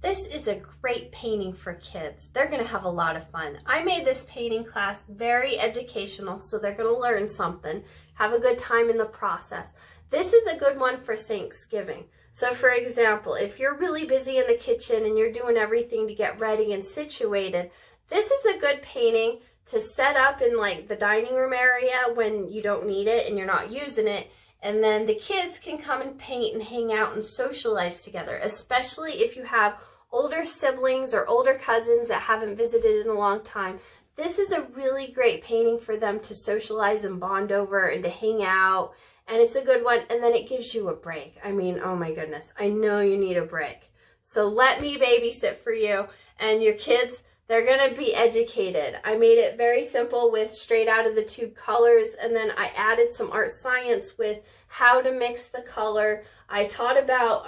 This is a great painting for kids. They're going to have a lot of fun. I made this painting class very educational, so they're going to learn something, have a good time in the process. This is a good one for Thanksgiving. So for example, if you're really busy in the kitchen and you're doing everything to get ready and situated, this is a good painting to set up in like the dining room area when you don't need it and you're not using it. And then the kids can come and paint and hang out and socialize together, especially if you have older siblings or older cousins that haven't visited in a long time. This is a really great painting for them to socialize and bond over and to hang out. And it's a good one. And then it gives you a break. I mean, oh my goodness, I know you need a break. So let me babysit for you, and your kids, they're going to be educated. I made it very simple with straight out of the tube colors, and then I added some art science with how to mix the color. I taught about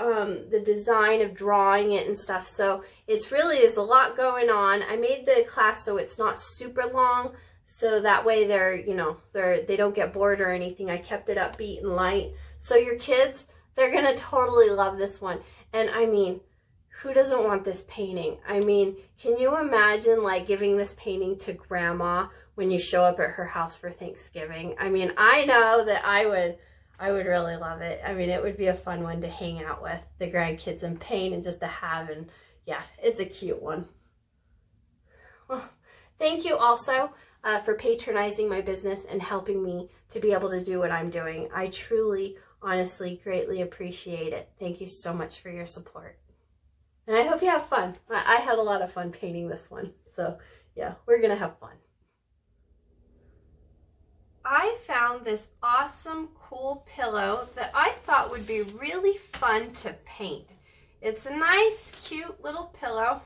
the design of drawing it and stuff, so there's a lot going on. I made the class so it's not super long, so that way they don't get bored or anything. I kept it upbeat and light. So your kids, they're going to totally love this one. And I mean, who doesn't want this painting? I mean, can you imagine like giving this painting to grandma when you show up at her house for Thanksgiving? I mean, I know that I would really love it. I mean, it would be a fun one to hang out with the grandkids and paint and just to have, and yeah, it's a cute one. Well, thank you also for patronizing my business and helping me to be able to do what I'm doing. I truly, honestly, greatly appreciate it. Thank you so much for your support. And I hope you have fun. I had a lot of fun painting this one. So yeah, we're going to have fun. I found this awesome, cool pillow that I thought would be really fun to paint. It's a nice, cute little pillow.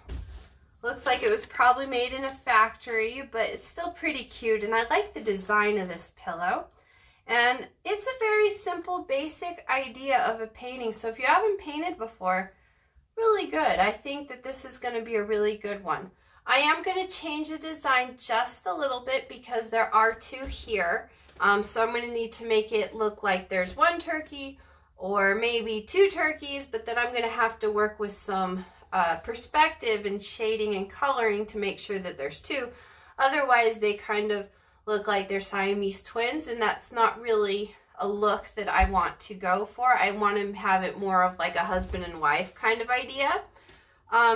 Looks like it was probably made in a factory, but it's still pretty cute. And I like the design of this pillow. And it's a very simple, basic idea of a painting. So if you haven't painted before, really good. I think that this is going to be a really good one. I am going to change the design just a little bit because there are two here. So I'm going to need to make it look like there's one turkey or maybe two turkeys, but then I'm going to have to work with some perspective and shading and coloring to make sure that there's two. Otherwise, they kind of look like they're Siamese twins, and that's not really a look that I want to go for. I want to have it more of like a husband and wife kind of idea.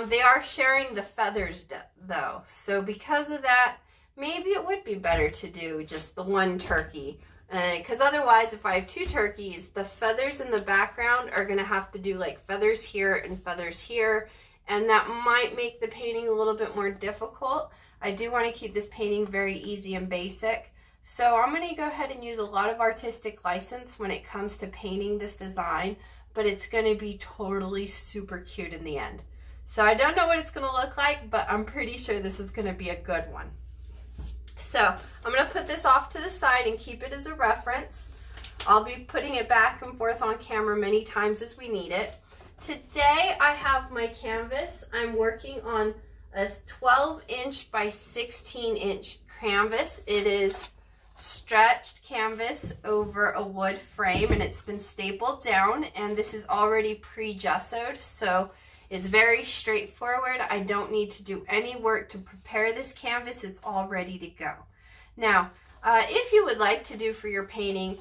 They are sharing the feathers though, so because of that, maybe it would be better to do just the one turkey, because otherwise if I have two turkeys, the feathers in the background are going to have to do like feathers here and feathers here, and that might make the painting a little bit more difficult. I do want to keep this painting very easy and basic. So I'm going to go ahead and use a lot of artistic license when it comes to painting this design, but it's going to be totally super cute in the end. So I don't know what it's going to look like, but I'm pretty sure this is going to be a good one. So I'm going to put this off to the side and keep it as a reference. I'll be putting it back and forth on camera many times as we need it. Today I have my canvas. I'm working on a 12-inch by 16-inch canvas. It is stretched canvas over a wood frame, and it's been stapled down, and this is already pre-gessoed, so it's very straightforward. I don't need to do any work to prepare this canvas. It's all ready to go. Now, if you would like to do for your painting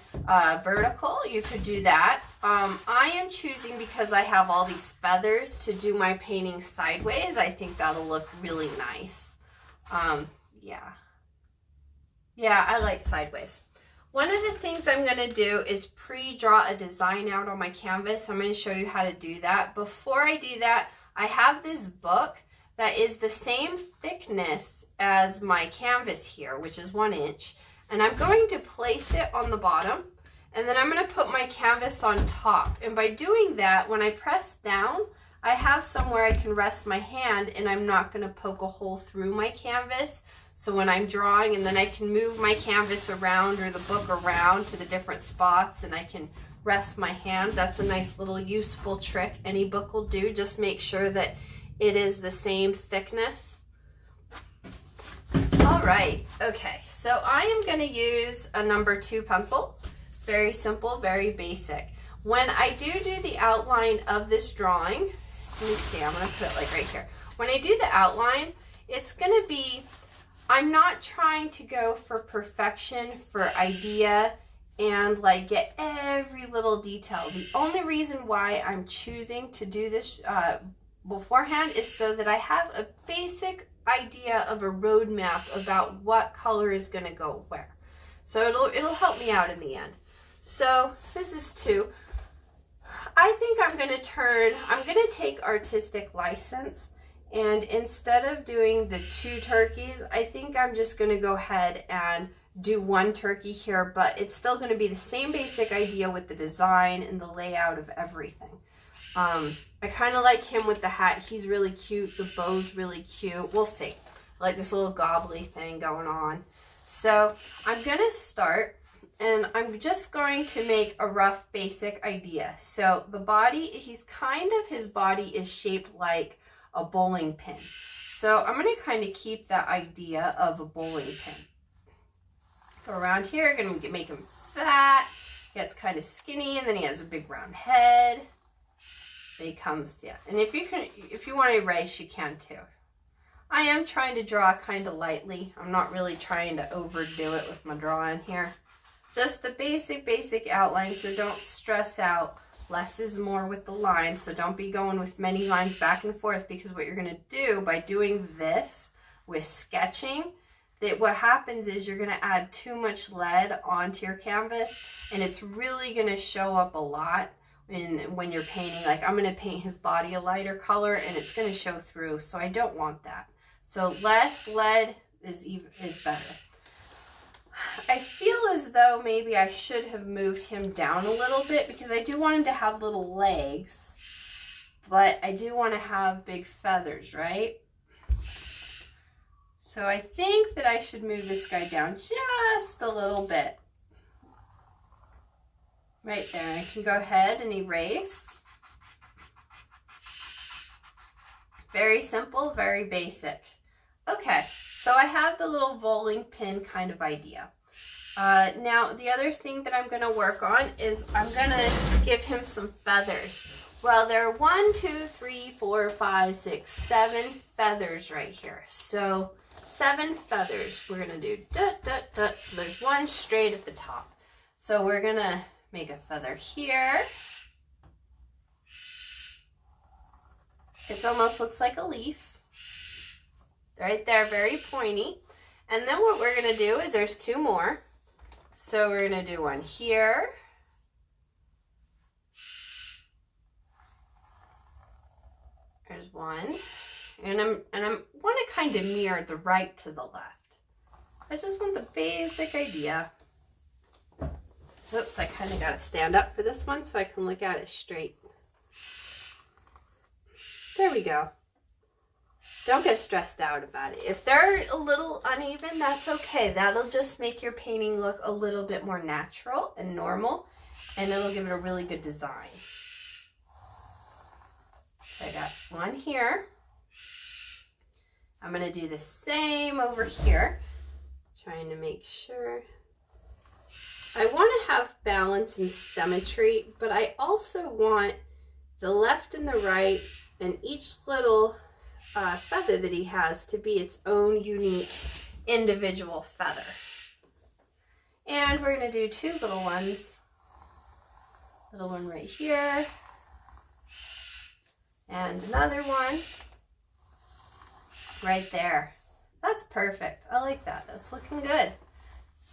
vertical, you could do that. I am choosing, because I have all these feathers, to do my painting sideways. I think that'll look really nice. Yeah, I like sideways. One of the things I'm going to do is pre-draw a design out on my canvas. I'm going to show you how to do that. Before I do that, I have this book that is the same thickness as my canvas here, which is 1 inch. And I'm going to place it on the bottom, and then I'm going to put my canvas on top. And by doing that, when I press down, I have somewhere I can rest my hand, and I'm not going to poke a hole through my canvas. So when I'm drawing, and then I can move my canvas around or the book around to the different spots, and I can rest my hand. That's a nice little useful trick any book will do. Just make sure that it is the same thickness. All right, okay, so I am going to use a number 2 pencil. Very simple, very basic. When I do the outline of this drawing, let me see, I'm going to put it like right here. When I do the outline, it's going to be, I'm not trying to go for perfection, for idea, and like get every little detail. The only reason why I'm choosing to do this beforehand is so that I have a basic idea of a roadmap about what color is going to go where. So it'll help me out in the end. So this is 2. I think I'm going to take artistic license, and instead of doing the 2 turkeys, I think I'm just going to go ahead and do 1 turkey here, but it's still going to be the same basic idea with the design and the layout of everything. I kind of like him with the hat. He's really cute. The bow's really cute. We'll see. I like this little gobbly thing going on. So I'm going to start, and I'm just going to make a rough basic idea. So the body, his body is shaped like a bowling pin. So I'm going to kind of keep that idea of a bowling pin. Go around here, going to make him fat, gets kind of skinny, and then he has a big round head. He comes, yeah. And if you want to erase, you can too. I am trying to draw kind of lightly. I'm not really trying to overdo it with my drawing here. Just the basic outline, so don't stress out. Less is more with the lines, so don't be going with many lines back and forth, because what you're going to do by doing this with sketching, that what happens is you're going to add too much lead onto your canvas, and it's really going to show up a lot. And when you're painting, like I'm going to paint his body a lighter color, and it's going to show through, so I don't want that. So less lead is better. I feel as though maybe I should have moved him down a little bit, because I do want him to have little legs, but I do want to have big feathers, right? So I think that I should move this guy down just a little bit. Right there. I can go ahead and erase. Very simple, very basic. Okay, so I have the little bowling pin kind of idea. Now, the other thing that I'm going to work on is I'm going to give him some feathers. Well, there are 1, 2, 3, 4, 5, 6, 7 feathers right here. So 7 feathers. We're going to do dot, dot, dot. So there's 1 straight at the top. So we're going to make a feather here. It almost looks like a leaf. Right there, very pointy. And then what we're going to do is there's 2 more. So we're going to do 1 here. There's 1. And I want to kind of mirror the right to the left. I just want the basic idea. Oops, I kind of got to stand up for this one so I can look at it straight. There we go. Don't get stressed out about it. If they're a little uneven, that's okay. That'll just make your painting look a little bit more natural and normal, and it'll give it a really good design. So I got 1 here. I'm going to do the same over here. Trying to make sure. I want to have balance and symmetry, but I also want the left and the right and each little feather that he has to be its own unique individual feather. And we're going to do 2 little ones. Little one right here. And another one right there. That's perfect. I like that. That's looking good.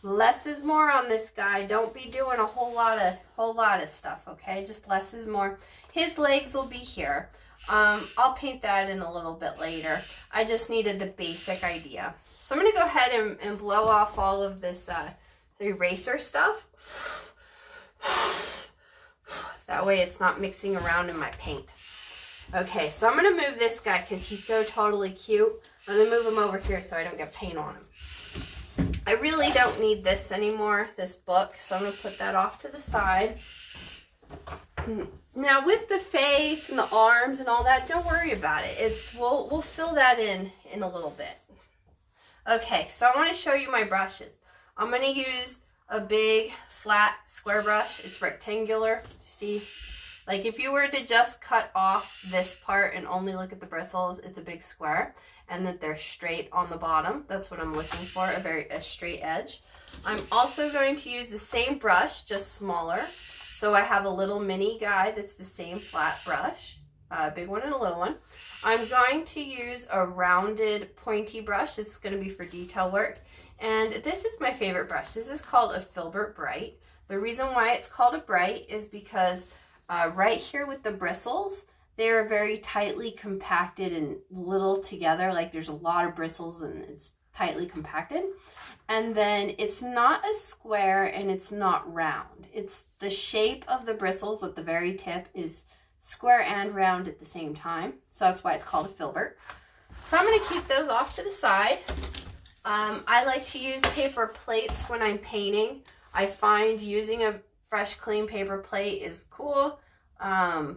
Less is more on this guy. Don't be doing a whole lot of stuff, okay? Just less is more. His legs will be here. I'll paint that in a little bit later. I just needed the basic idea. So I'm going to go ahead and blow off all of this eraser stuff. That way it's not mixing around in my paint. Okay, so I'm going to move this guy because he's so totally cute. I'm going to move him over here so I don't get paint on him. I really don't need this anymore, this book, so I'm going to put that off to the side. Now with the face and the arms and all that, don't worry about it. We'll fill that in a little bit. Okay, so I want to show you my brushes. I'm going to use a big flat square brush. It's rectangular. See, Like if you were to just cut off this part and only look at the bristles, it's a big square, and that they're straight on the bottom. That's what I'm looking for, a straight edge. I'm also going to use the same brush, just smaller. So I have a little mini guy that's the same flat brush, a big one and a little one. I'm going to use a rounded pointy brush. This is going to be for detail work. And this is my favorite brush. This is called a Filbert Bright. The reason why it's called a Bright is because right here with the bristles, they are very tightly compacted and little together. Like there's a lot of bristles and it's tightly compacted. And then it's not a square and it's not round. It's the shape of the bristles at the very tip is square and round at the same time. So that's why it's called a filbert. So I'm going to keep those off to the side. I like to use paper plates when I'm painting. I find using a fresh, clean paper plate is cool. I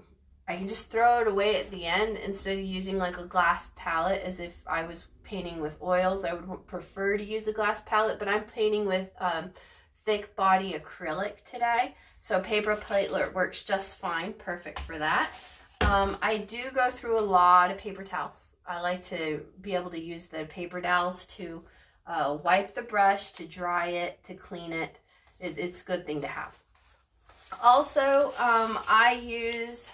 can just throw it away at the end instead of using like a glass palette as if I was painting with oils. I would prefer to use a glass palette, but I'm painting with thick body acrylic today. So paper plate works just fine, perfect for that. I do go through a lot of paper towels. I like to be able to use the paper towels to wipe the brush, to dry it, to clean it. It's a good thing to have. Also, I use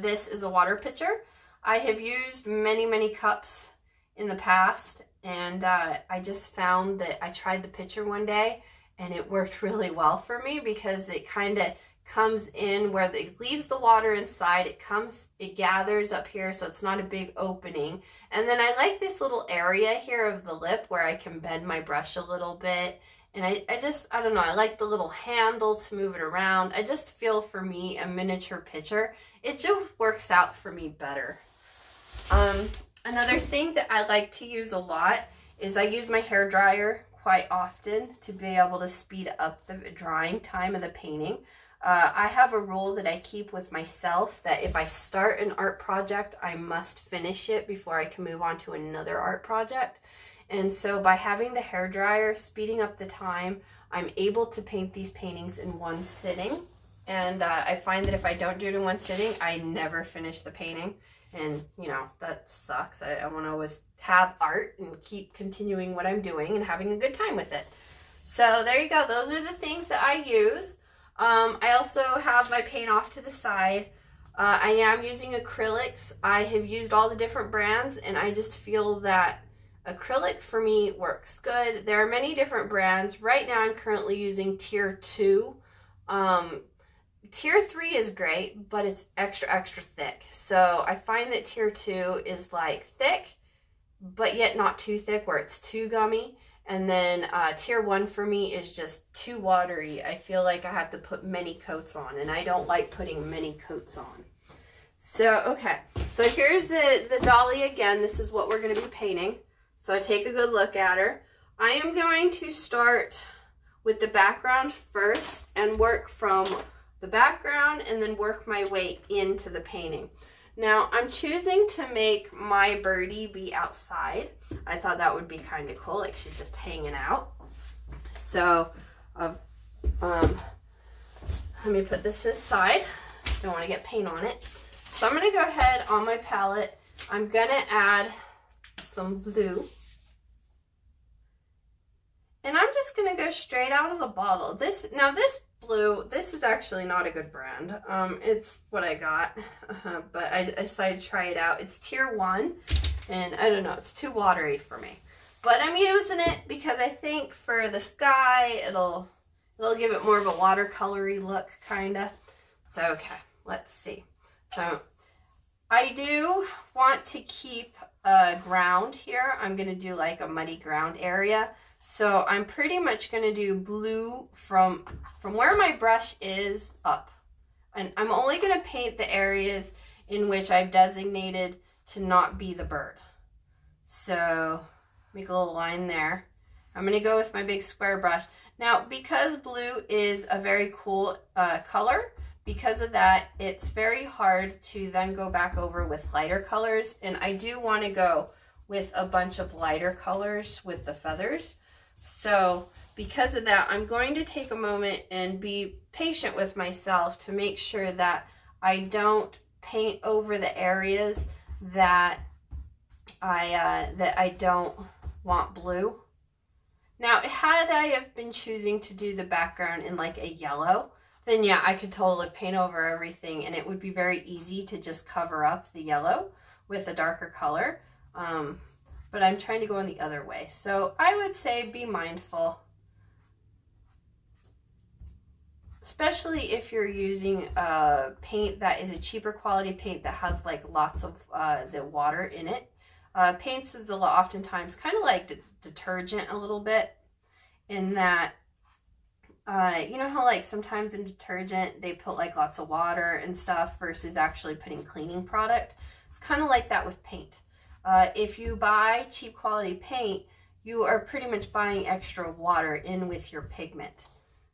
this as a water pitcher. I have used many cups in the past, and I just found that I tried the pitcher one day and it worked really well for me because it kind of comes in where it leaves the water inside. It gathers up here, so it's not a big opening. And then I like this little area here of the lip where I can bend my brush a little bit. And I don't know, I like the little handle to move it around. I just feel for me a miniature pitcher, it just works out for me better. Another thing that I like to use a lot is I use my hair dryer quite often to be able to speed up the drying time of the painting. I have a rule that I keep with myself that if I start an art project, I must finish it before I can move on to another art project. And so by having the hair dryer, speeding up the time, I'm able to paint these paintings in one sitting. And I find that if I don't do it in one sitting, I never finish the painting. And, you know, that sucks. I want to always have art and keep continuing what I'm doing and having a good time with it. So there you go. Those are the things that I use. I also have my paint off to the side. I am using acrylics. I have used all the different brands, and I just feel that acrylic for me works good. There are many different brands. Right now I'm currently using Tier 2. Tier 3 is great, but it's extra thick. So I find that Tier 2 is like thick, but yet not too thick where it's too gummy. And then Tier 1 for me is just too watery. I feel like I have to put many coats on, and I don't like putting many coats on. So, okay. So here's the dolly again. This is what we're going to be painting. So take a good look at her. I am going to start with the background first and work from the background and then work my way into the painting. Now I'm choosing to make my birdie be outside. I thought that would be kind of cool, like she's just hanging out. So let me put this aside. Don't want to get paint on it. So I'm going to go ahead on my palette. I'm going to add some blue. And I'm just going to go straight out of the bottle. This blue, this is actually not a good brand. It's what I got, but I decided to try it out. It's Tier 1, and I don't know, it's too watery for me. But I'm using it because I think for the sky, it'll give it more of a watercolory look, kinda. So, okay, let's see. So, I do want to keep a ground here. I'm going to do like a muddy ground area. So I'm pretty much going to do blue from where my brush is up. And I'm only going to paint the areas in which I've designated to not be the bird. So make a little line there. I'm going to go with my big square brush. Now, because blue is a very cool color, because of that, it's very hard to then go back over with lighter colors. And I do want to go with a bunch of lighter colors with the feathers. So because of that, I'm going to take a moment and be patient with myself to make sure that I don't paint over the areas that I don't want blue. Now, had I have been choosing to do the background in like a yellow, then yeah, I could totally paint over everything and it would be very easy to just cover up the yellow with a darker color. But I'm trying to go in the other way. So I would say be mindful, especially if you're using a paint that is a cheaper quality paint that has like lots of the water in it. Paints is oftentimes kind of like detergent a little bit, in that you know how like sometimes in detergent they put like lots of water and stuff versus actually putting cleaning product. It's kind of like that with paint. If you buy cheap quality paint, you are pretty much buying extra water in with your pigment.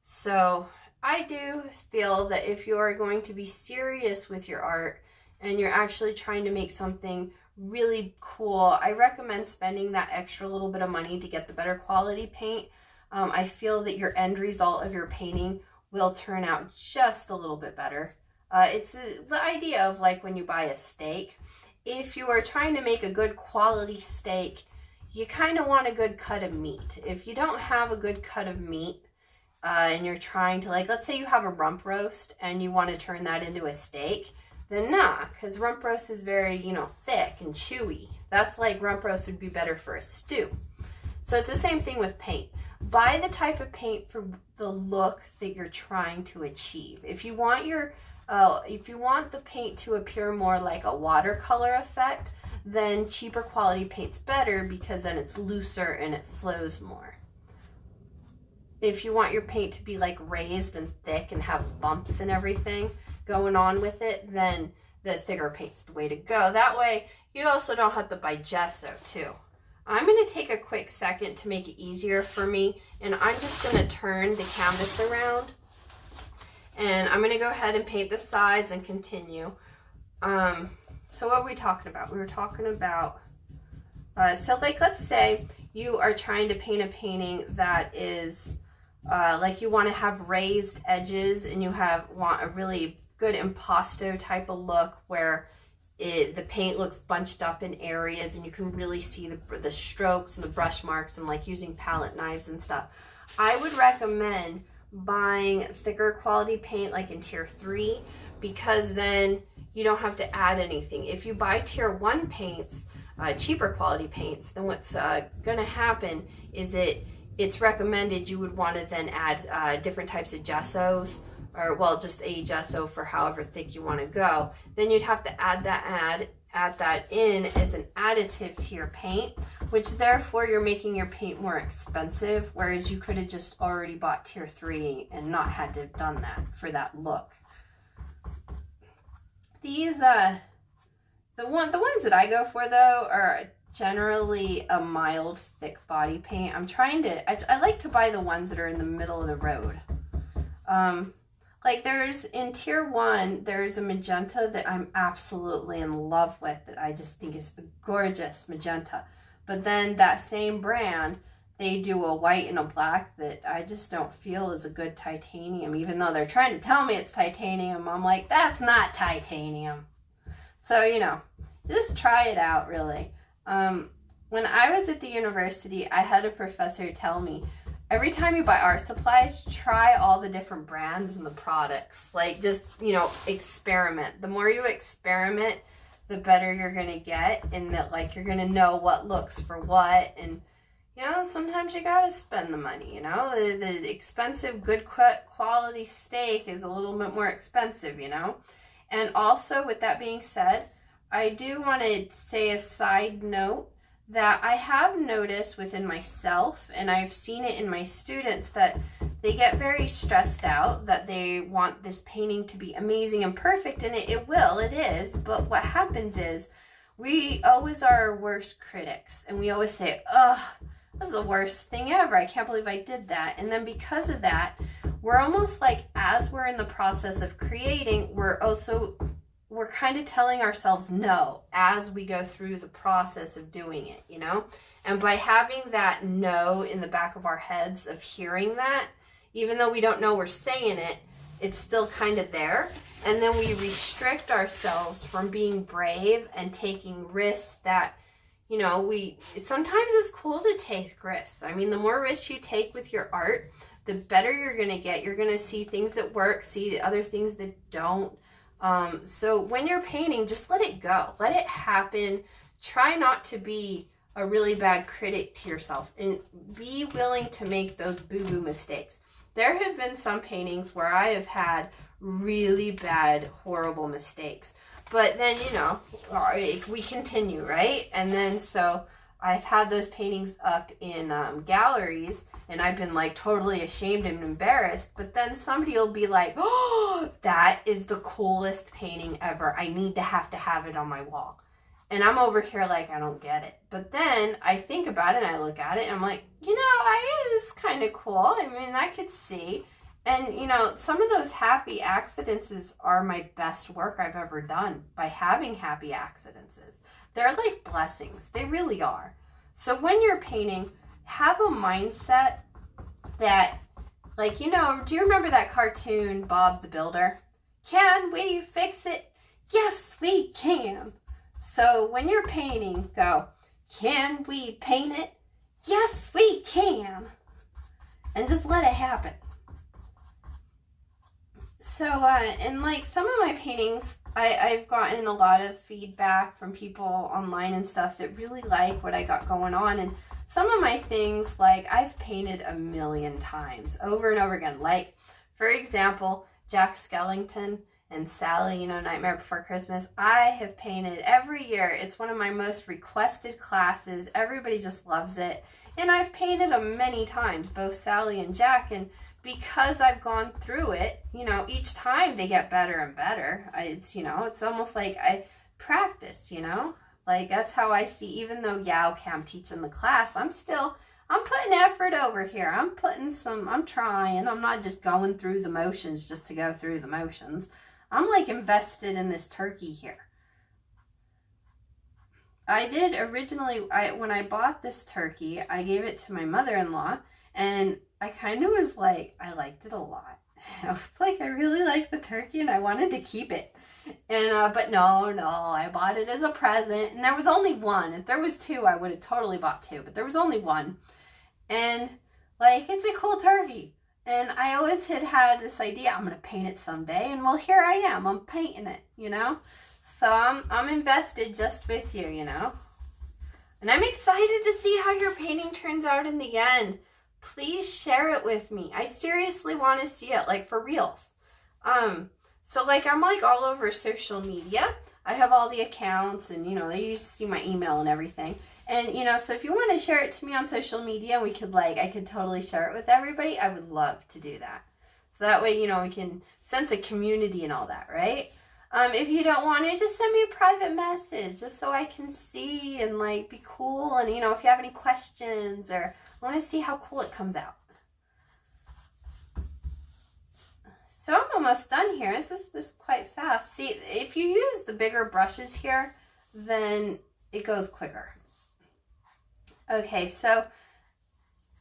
So I do feel that if you are going to be serious with your art and you're actually trying to make something really cool, I recommend spending that extra little bit of money to get the better quality paint. I feel that your end result of your painting will turn out just a little bit better. It's the idea of like when you buy a steak. If you are trying to make a good quality steak, you kind of want a good cut of meat. If you don't have a good cut of meat and you're trying to, like, let's say you have a rump roast and you want to turn that into a steak, then nah, because rump roast is very, you know, thick and chewy. That's like rump roast would be better for a stew. So it's the same thing with paint. Buy the type of paint for the look that you're trying to achieve. If you want the paint to appear more like a watercolor effect, then cheaper quality paint's better because then it's looser and it flows more. If you want your paint to be like raised and thick and have bumps and everything going on with it, then the thicker paint's the way to go. That way you also don't have to buy gesso too. I'm going to take a quick second to make it easier for me, and I'm just going to turn the canvas around, and I'm going to go ahead and paint the sides and continue. So what were we talking about? We were talking about, so like let's say you are trying to paint a painting that is like you want to have raised edges and you want a really good impasto type of look where the paint looks bunched up in areas and you can really see the strokes and the brush marks and like using palette knives and stuff. I would recommend buying thicker quality paint like in tier 3, because then you don't have to add anything. If you buy tier 1 paints, cheaper quality paints, then what's going to happen is that it's recommended you would want to then add different types of gessos, or well, just a gesso for however thick you want to go. Then you'd have to add that in as an additive to your paint, which therefore you're making your paint more expensive, whereas you could have just already bought tier 3 and not had to have done that for that look. These the ones that I go for though are generally a mild thick body paint. I like to buy the ones that are in the middle of the road. Like there's in tier 1, there's a magenta that I'm absolutely in love with that I just think is a gorgeous magenta. But then that same brand, they do a white and a black that I just don't feel is a good titanium, even though they're trying to tell me it's titanium. I'm like, that's not titanium. So, you know, just try it out really. When I was at the university, I had a professor tell me, every time you buy art supplies, try all the different brands and the products. Like just, you know, experiment. The more you experiment, the better you're going to get, and that like you're going to know what looks for what. And, you know, sometimes you got to spend the money, you know. The expensive, good quality steak is a little bit more expensive, you know. And also, with that being said, I do want to say a side note that I have noticed within myself, and I've seen it in my students, that they get very stressed out that they want this painting to be amazing and perfect, and it is, but what happens is we always are our worst critics, and we always say, oh, this is the worst thing ever, I can't believe I did that. And then because of that, we're almost like, as we're in the process of creating, we're kind of telling ourselves no as we go through the process of doing it, you know? And by having that no in the back of our heads of hearing that, even though we don't know we're saying it, it's still kind of there. And then we restrict ourselves from being brave and taking risks that, you know, sometimes it's cool to take risks. I mean, the more risks you take with your art, the better you're going to get. You're going to see things that work, see other things that don't. So when you're painting, just let it go. Let it happen. Try not to be a really bad critic to yourself, and be willing to make those boo-boo mistakes. There have been some paintings where I have had really bad, horrible mistakes. But then, you know, we continue, right? And then so I've had those paintings up in galleries, and I've been like totally ashamed and embarrassed. But then somebody will be like, oh, that is the coolest painting ever. I need to have it on my wall. And I'm over here like, I don't get it. But then I think about it and I look at it and I'm like, you know, it is kind of cool. I mean, I could see. And, you know, some of those happy accidents are my best work I've ever done by having happy accidents. They're like blessings. They really are. So when you're painting, have a mindset that, like, you know, do you remember that cartoon, Bob the Builder? Can we fix it? Yes, we can. So when you're painting, go, can we paint it? Yes, we can. And just let it happen. So, and like some of my paintings, I've gotten a lot of feedback from people online and stuff that really like what I got going on. And some of my things, like, I've painted a million times over and over again. Like, for example, Jack Skellington and Sally, you know, Nightmare Before Christmas. I have painted every year. It's one of my most requested classes. Everybody just loves it. And I've painted them many times, both Sally and Jack. And because I've gone through it, you know, each time they get better and better. It's, you know, it's almost like I practice, you know. Like, that's how I see, even though, yeah, okay, I'm teaching the class, I'm putting effort over here. I'm trying. I'm not just going through the motions just to go through the motions. I'm like invested in this turkey here. I did originally, when I bought this turkey, I gave it to my mother-in-law, and I kind of was like, I liked it a lot. I was like, I really liked the turkey and I wanted to keep it. And, but no, I bought it as a present, and there was only one. If there was two, I would have totally bought two, but there was only one. And like, it's a cool turkey. And I always had this idea, I'm going to paint it someday. And well, here I am, I'm painting it, you know? So I'm invested just with you, you know? And I'm excited to see how your painting turns out in the end. Please share it with me. I seriously want to see it, like, for reals. So like, I'm like all over social media. I have all the accounts, and, you know, they used to see my email and everything. And, you know, so if you want to share it to me on social media, we could, like, I could totally share it with everybody. I would love to do that. So that way, you know, we can sense a community and all that, right? If you don't want to, just send me a private message just so I can see and, like, be cool. And, you know, if you have any questions, or I want to see how cool it comes out. So I'm almost done here. This is quite fast. See, if you use the bigger brushes here, then it goes quicker. Okay, so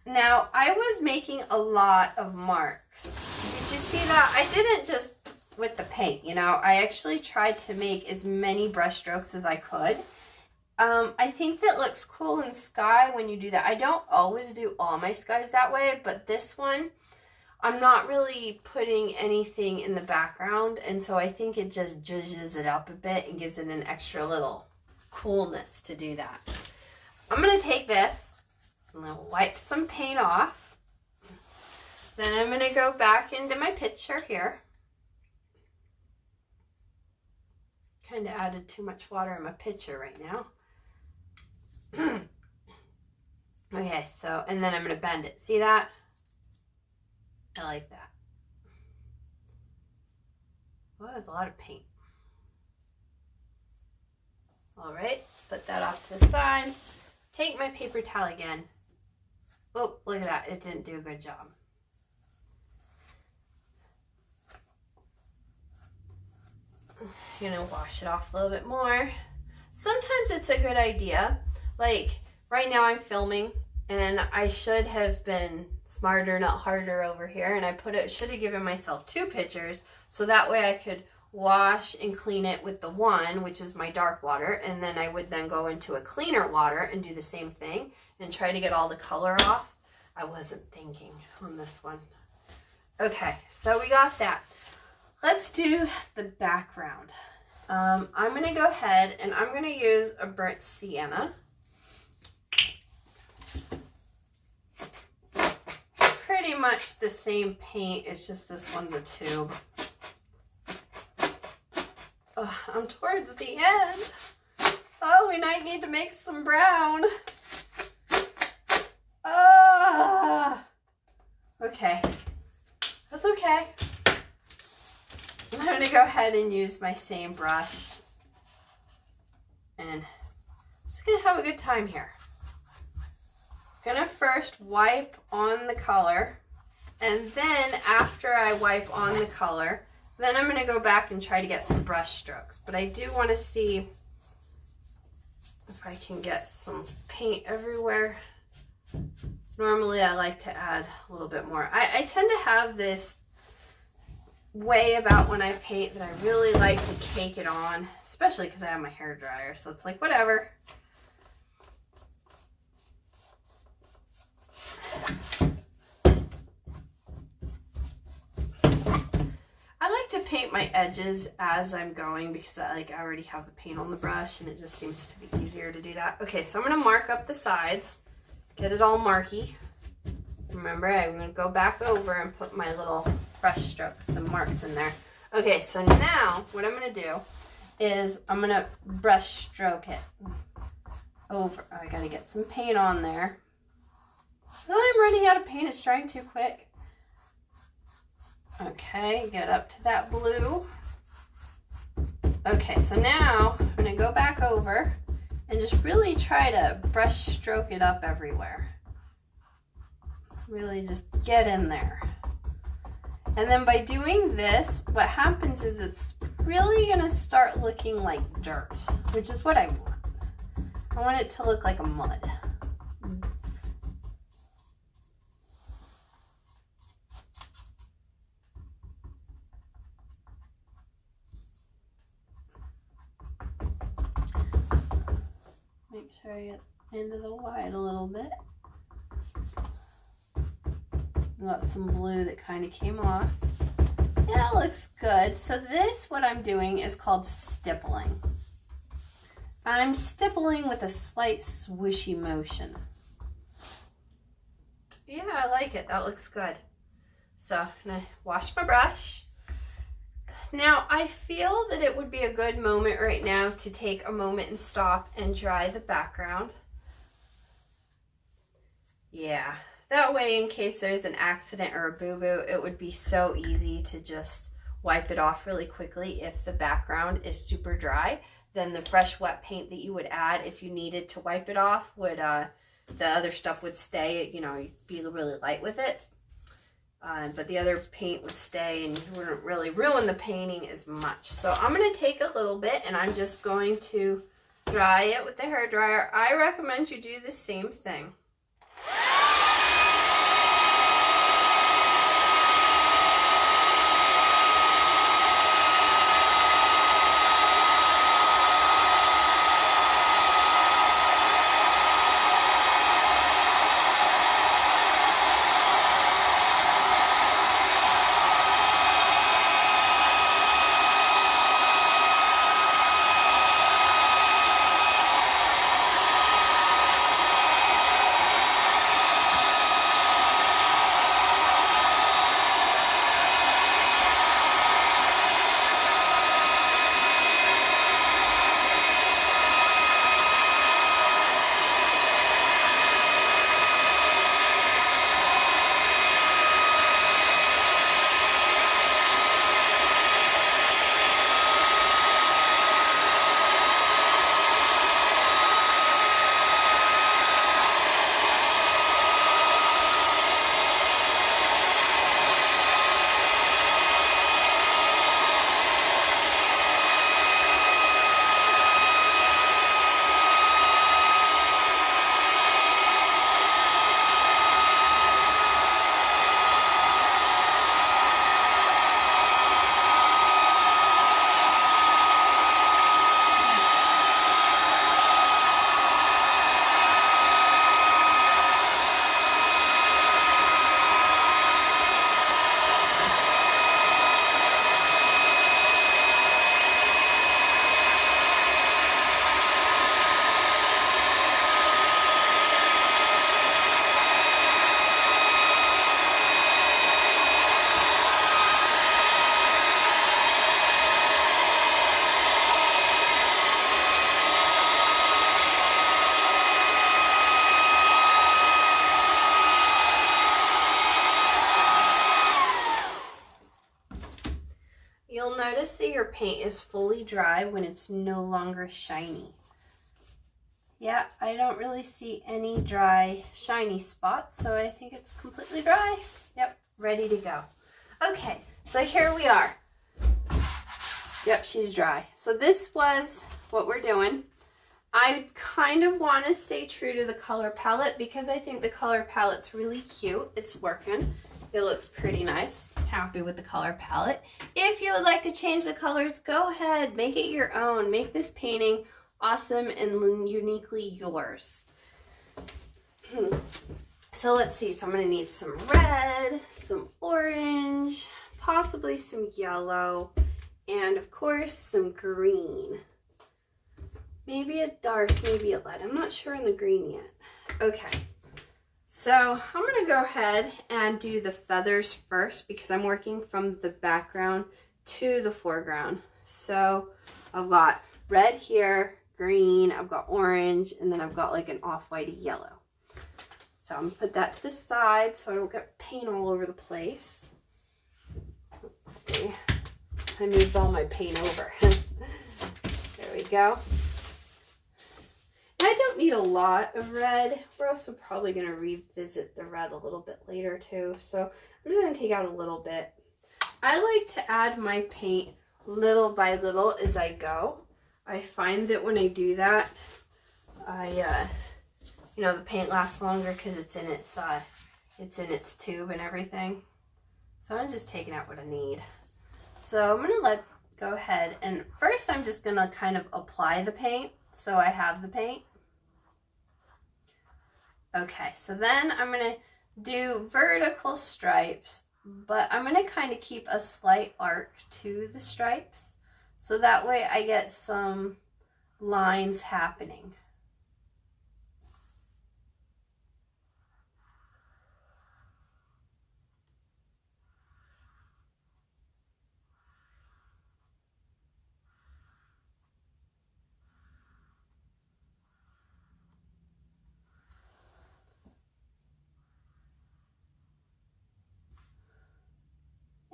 now I was making a lot of marks. Did you see that? I didn't just with the paint, you know. I actually tried to make as many brush strokes as I could. I think that looks cool in sky when you do that. I don't always do all my skies that way, but this one, I'm not really putting anything in the background, and so I think it just zhuzhes it up a bit and gives it an extra little coolness to do that. I'm going to take this, and I'll wipe some paint off. Then I'm going to go back into my picture here. Kind of added too much water in my picture right now. Okay, so, and then I'm going to bend it. See that? I like that. Well, there's a lot of paint. All right, put that off to the side. Take my paper towel again. Oh, look at that. It didn't do a good job. I'm gonna wash it off a little bit more. Sometimes it's a good idea. Like, right now I'm filming, and I should have been Smarter, not harder over here. And I should have given myself 2 pitchers so that way I could wash and clean it with the one, which is my dark water, and then I would then go into a cleaner water and do the same thing and try to get all the color off. I wasn't thinking on this one. Okay, so we got that. Let's do the background. I'm going to go ahead and I'm going to use a burnt sienna. Pretty much the same paint, it's just this one's a tube. Oh, I'm towards the end. Oh, we might need to make some brown. Okay, that's okay. I'm going to go ahead and use my same brush. And I'm just going to have a good time here. I'm going to first wipe on the color. And then after I wipe on the color, then I'm going to go back and try to get some brush strokes. But I do want to see if I can get some paint everywhere. Normally I like to add a little bit more. I tend to have this way about when I paint that I really like to cake it on, especially because I have my hair dryer, so it's like whatever. I like to paint my edges as I'm going because I already have the paint on the brush and it just seems to be easier to do that. Okay, so I'm going to mark up the sides, get it all marky. Remember, I'm going to go back over and put my little brush strokes and marks in there. Okay, so now what I'm going to do is I'm going to brush stroke it over. I got to get some paint on there. Oh, I'm running out of paint. It's drying too quick. Okay, get up to that blue. Okay, so now I'm going to go back over and just really try to brush stroke it up everywhere. Really just get in there. And then by doing this, what happens is it's really going to start looking like dirt, which is what I want. I want it to look like a mud. Make sure I get into the white a little bit. Got some blue that kind of came off. Yeah, it looks good. So this, what I'm doing is called stippling. I'm stippling with a slight swooshy motion. Yeah, I like it. That looks good. So I'm gonna wash my brush. Now, I feel that it would be a good moment right now to take a moment and stop and dry the background. Yeah. That way, in case there's an accident or a boo-boo, it would be so easy to just wipe it off really quickly if the background is super dry. Then the fresh wet paint that you would add if you needed to wipe it off would, the other stuff would stay, you know, you'd be really light with it. But the other paint would stay and you wouldn't really ruin the painting as much. So I'm going to take a little bit and I'm just going to dry it with the hairdryer. I recommend you do the same thing. notice that your paint is fully dry when it's no longer shiny. Yeah, I don't really see any dry, shiny spots, so I think it's completely dry. Yep, ready to go. Okay, so here we are. Yep, she's dry. So this was what we're doing. I kind of want to stay true to the color palette because I think the color palette's really cute. It's working. It looks pretty nice. Happy with the color palette. If you would like to change the colors, go ahead. Make it your own. Make this painting awesome and uniquely yours. So let's see. So I'm going to need some red, some orange, possibly some yellow, and of course some green. Maybe a dark, maybe a light. I'm not sure on the green yet. Okay. So I'm going to go ahead and do the feathers first because I'm working from the background to the foreground. So I've got red here, green, I've got orange, and then I've got like an off-white yellow. So I'm going to put that to the side so I don't get paint all over the place. Let's see. I moved all my paint over. There we go. I don't need a lot of red. We're also probably going to revisit the red a little bit later too. So I'm just going to take out a little bit. I like to add my paint little by little as I go. I find that when I do that, you know, the paint lasts longer because it's in its tube and everything. So I'm just taking out what I need. So I'm going to go ahead and first I'm just going to kind of apply the paint so I have the paint. Okay, so then I'm going to do vertical stripes, but I'm going to kind of keep a slight arc to the stripes so that way I get some lines happening.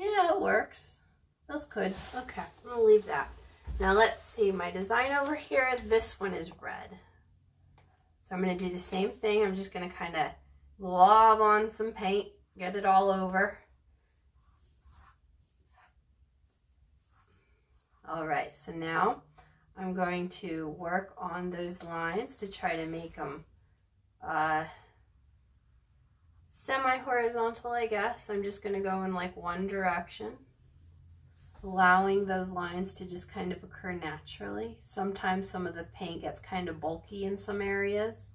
Yeah, it works. That's good. Okay, I'm gonna leave that. Now let's see my design over here. This one is red. So I'm gonna do the same thing. I'm just gonna kind of glob on some paint, get it all over. All right, so now I'm going to work on those lines to try to make them semi-horizontal, I guess. I'm just going to go in like one direction, allowing those lines to just kind of occur naturally. Sometimes some of the paint gets kind of bulky in some areas.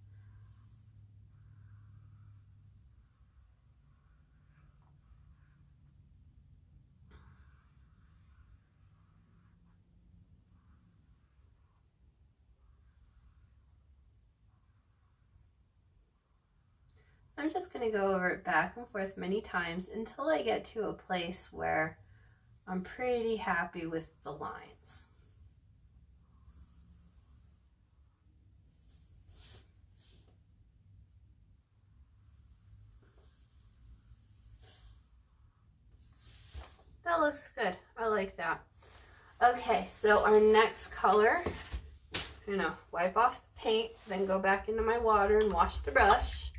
I'm just going to go over it back and forth many times until I get to a place where I'm pretty happy with the lines. That looks good. I like that. Okay, so our next color, I'm gonna wipe off the paint, then go back into my water and wash the brush.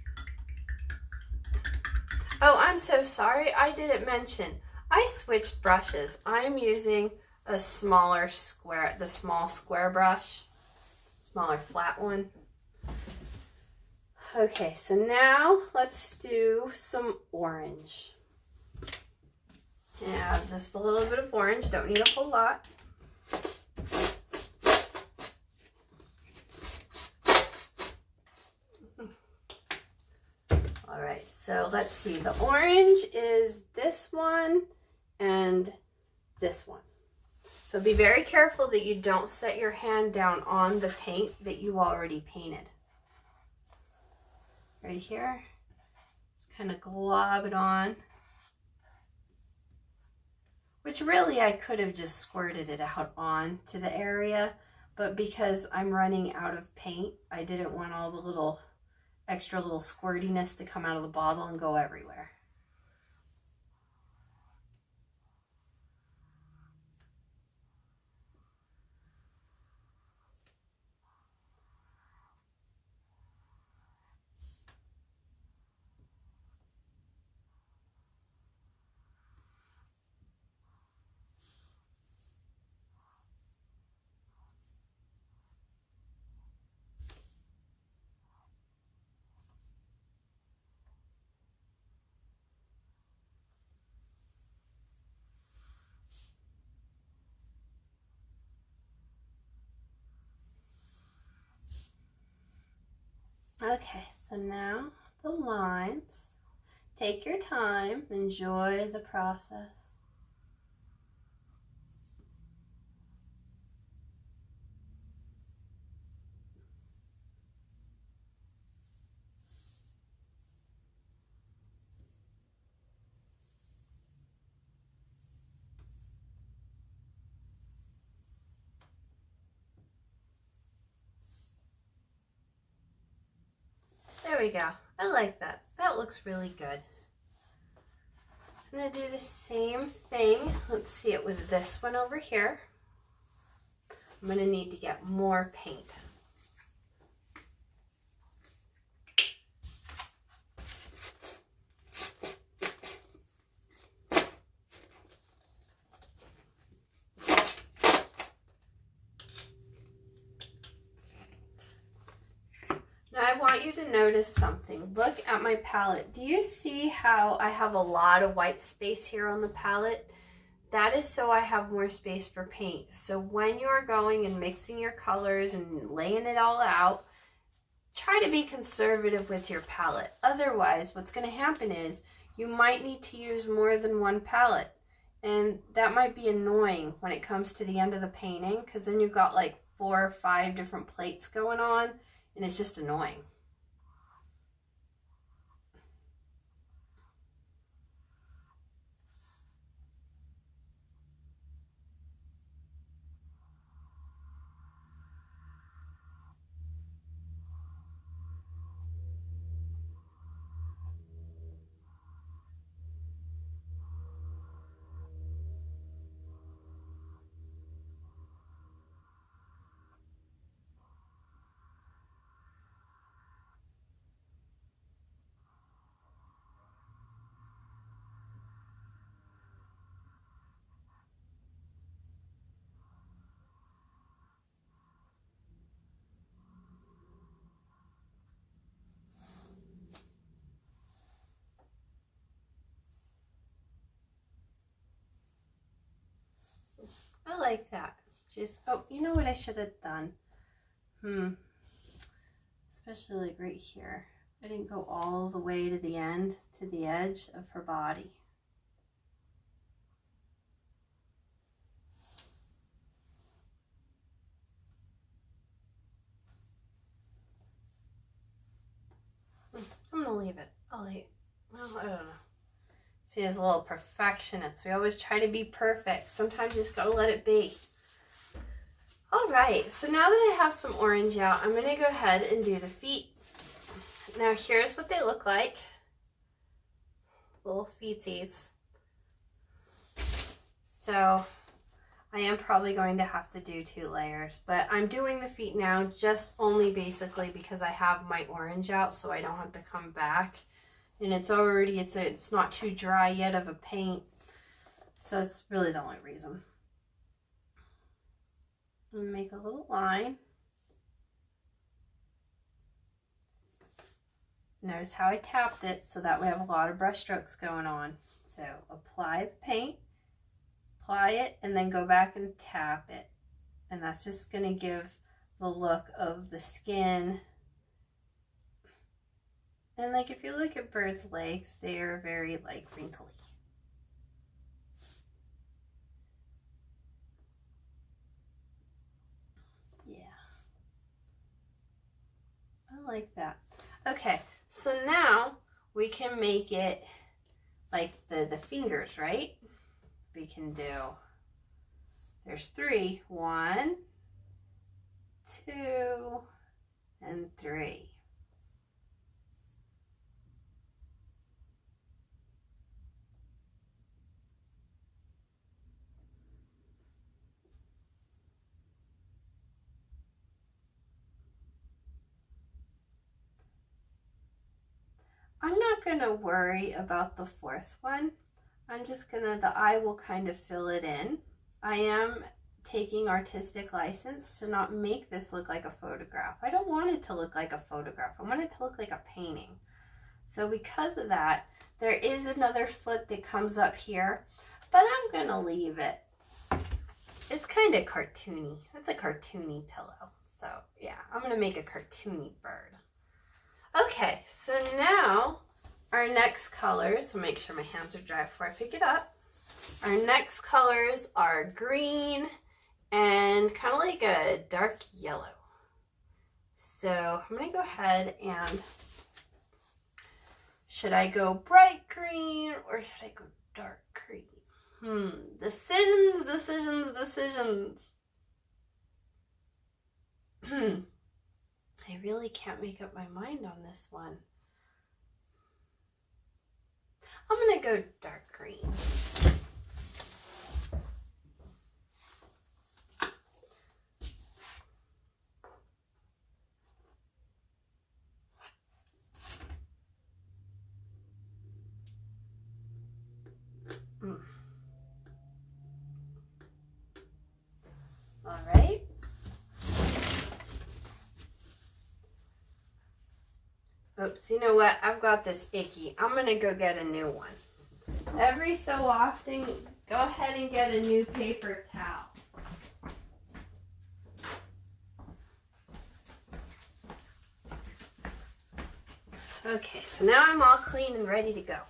Oh, I'm so sorry. I didn't mention. I switched brushes. I'm using a smaller square, the small square brush, smaller flat one. Okay, so now let's do some orange. Yeah, just a little bit of orange. Don't need a whole lot. All right, so let's see. The orange is this one and this one. So be very careful that you don't set your hand down on the paint that you already painted. Right here, just kind of glob it on. Which really I could have just squirted it out on to the area, but because I'm running out of paint, I didn't want all the little extra little squirtiness to come out of the bottle and go everywhere. Okay, so now the lines. Take your time, enjoy the process. There we go. I like that. That looks really good. I'm going to do the same thing. Let's see, it was this one over here. I'm going to need to get more paint. Now I want you to notice something. Look at my palette. Do you see how I have a lot of white space here on the palette? That is so I have more space for paint. So when you are going and mixing your colors and laying it all out, try to be conservative with your palette. Otherwise, what's going to happen is you might need to use more than one palette. And that might be annoying when it comes to the end of the painting, because then you've got like 4 or 5 different plates going on. And it's just annoying. I like that. Just, oh, you know what I should have done? Especially like right here. I didn't go all the way to the end, to the edge of her body. I'm gonna leave it. Well, I don't know. See, as a little perfectionist, we always try to be perfect. Sometimes you just gotta let it be. All right, so now that I have some orange out, I'm gonna go ahead and do the feet. Now here's what they look like. Little feetsies. So I am probably going to have to do 2 layers, but I'm doing the feet now just only basically because I have my orange out, so I don't have to come back. And it's already, it's not too dry yet of a paint, so it's really the only reason. I'm gonna make a little line. Notice how I tapped it, so that way I have a lot of brush strokes going on. So apply the paint, apply it, and then go back and tap it. And that's just gonna give the look of the skin. And like if you look at birds' legs, they are very like wrinkly. Yeah. I like that. Okay, so now we can make it like the fingers, right? We can do, there's 3. 1, 2, and 3. I'm not going to worry about the 4th one. I'm just gonna, the eye will kind of fill it in. I am taking artistic license to not make this look like a photograph. I don't want it to look like a photograph. I want it to look like a painting. So because of that, there is another foot that comes up here, but I'm gonna leave it. It's kind of cartoony. It's a cartoony pillow. So yeah, I'm gonna make a cartoony bird. Okay, so now our next colors, so make sure my hands are dry before I pick it up. Our next colors are green and kind of like a dark yellow. So I'm going to go ahead and, should I go bright green or should I go dark green? Decisions. I really can't make up my mind on this one. I'm going to go dark green. All right. Oops, you know what? I've got this icky. I'm going to go get a new one. Every so often, go ahead and get a new paper towel. Okay, so now I'm all clean and ready to go.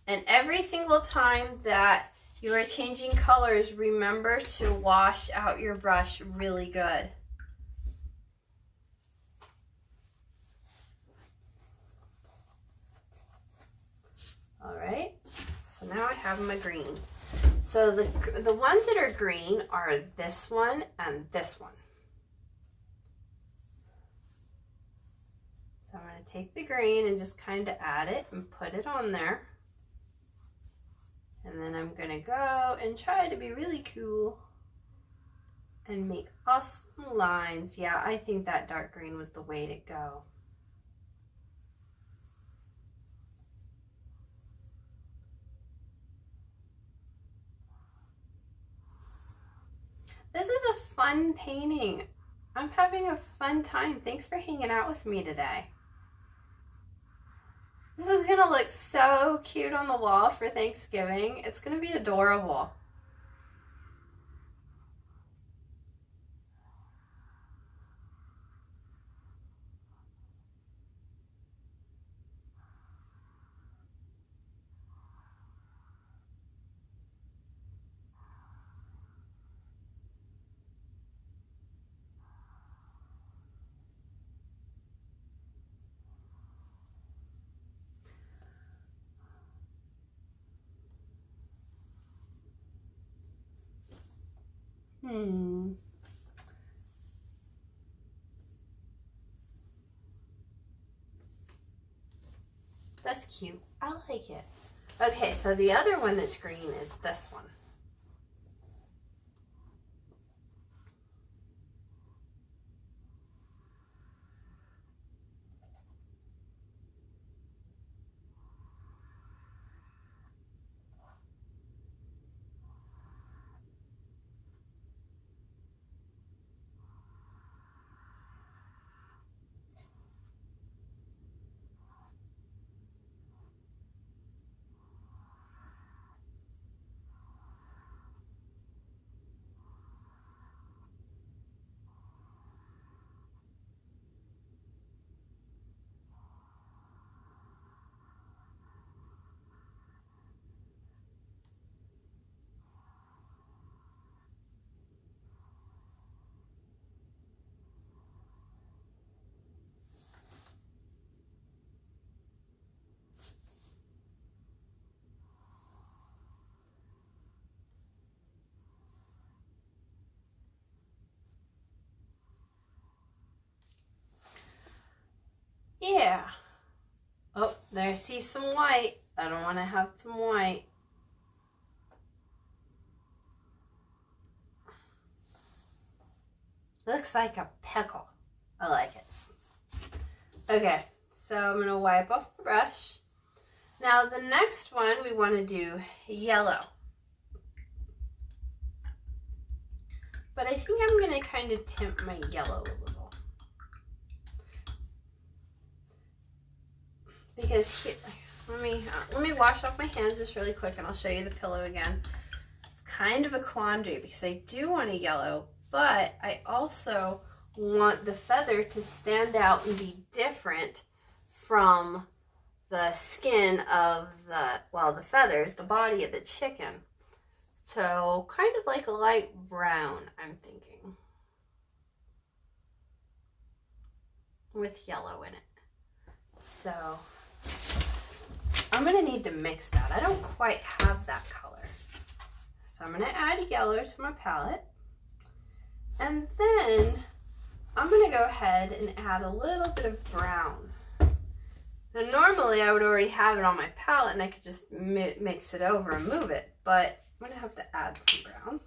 And every single time that you are changing colors, remember to wash out your brush really good. All right, so now I have my green. So the ones that are green are this one and this one. So I'm going to take the green and just kind of add it and put it on there. And then I'm going to go and try to be really cool and make awesome lines. Yeah, I think that dark green was the way to go. This is a fun painting. I'm having a fun time. Thanks for hanging out with me today. This is gonna look so cute on the wall for Thanksgiving. It's gonna be adorable. That's cute. I like it. Okay, so the other one that's green is this one. Yeah. Oh, there I see some white. I don't want to have some white. Looks like a pickle. I like it. Okay, so I'm going to wipe off the brush. Now the next one we want to do yellow. But I think I'm going to kind of tint my yellow a little. Because here, let me wash off my hands just really quick and I'll show you the pillow again. It's kind of a quandary because I do want a yellow, but I also want the feather to stand out and be different from the skin of the feathers, the body of the chicken. So kind of like a light brown, I'm thinking, with yellow in it. So I'm gonna need to mix that. I don't quite have that color. So I'm gonna add yellow to my palette. And then I'm gonna go ahead and add a little bit of brown. Now normally I would already have it on my palette and I could just mix it over and move it, but I'm gonna have to add some brown.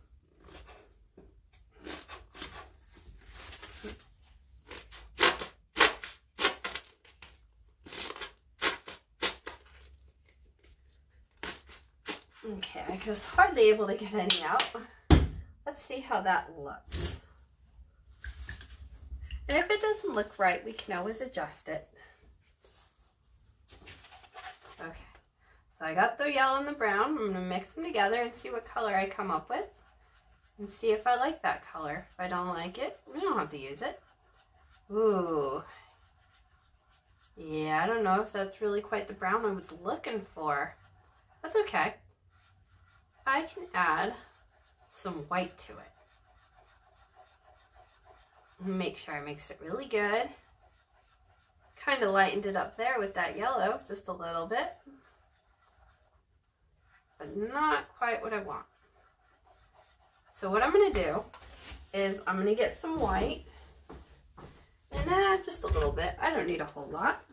Okay, I was hardly able to get any out. Let's see how that looks. And if it doesn't look right, we can always adjust it. Okay, so I got the yellow and the brown. I'm gonna mix them together and see what color I come up with. And see if I like that color. If I don't like it, we don't have to use it. Ooh. Yeah, I don't know if that's really quite the brown I was looking for. That's okay. I can add some white to it. Make sure I mix it really good. Kind of lightened it up there with that yellow, just a little bit. But not quite what I want. So what I'm going to do is I'm going to get some white and add just a little bit. I don't need a whole lot.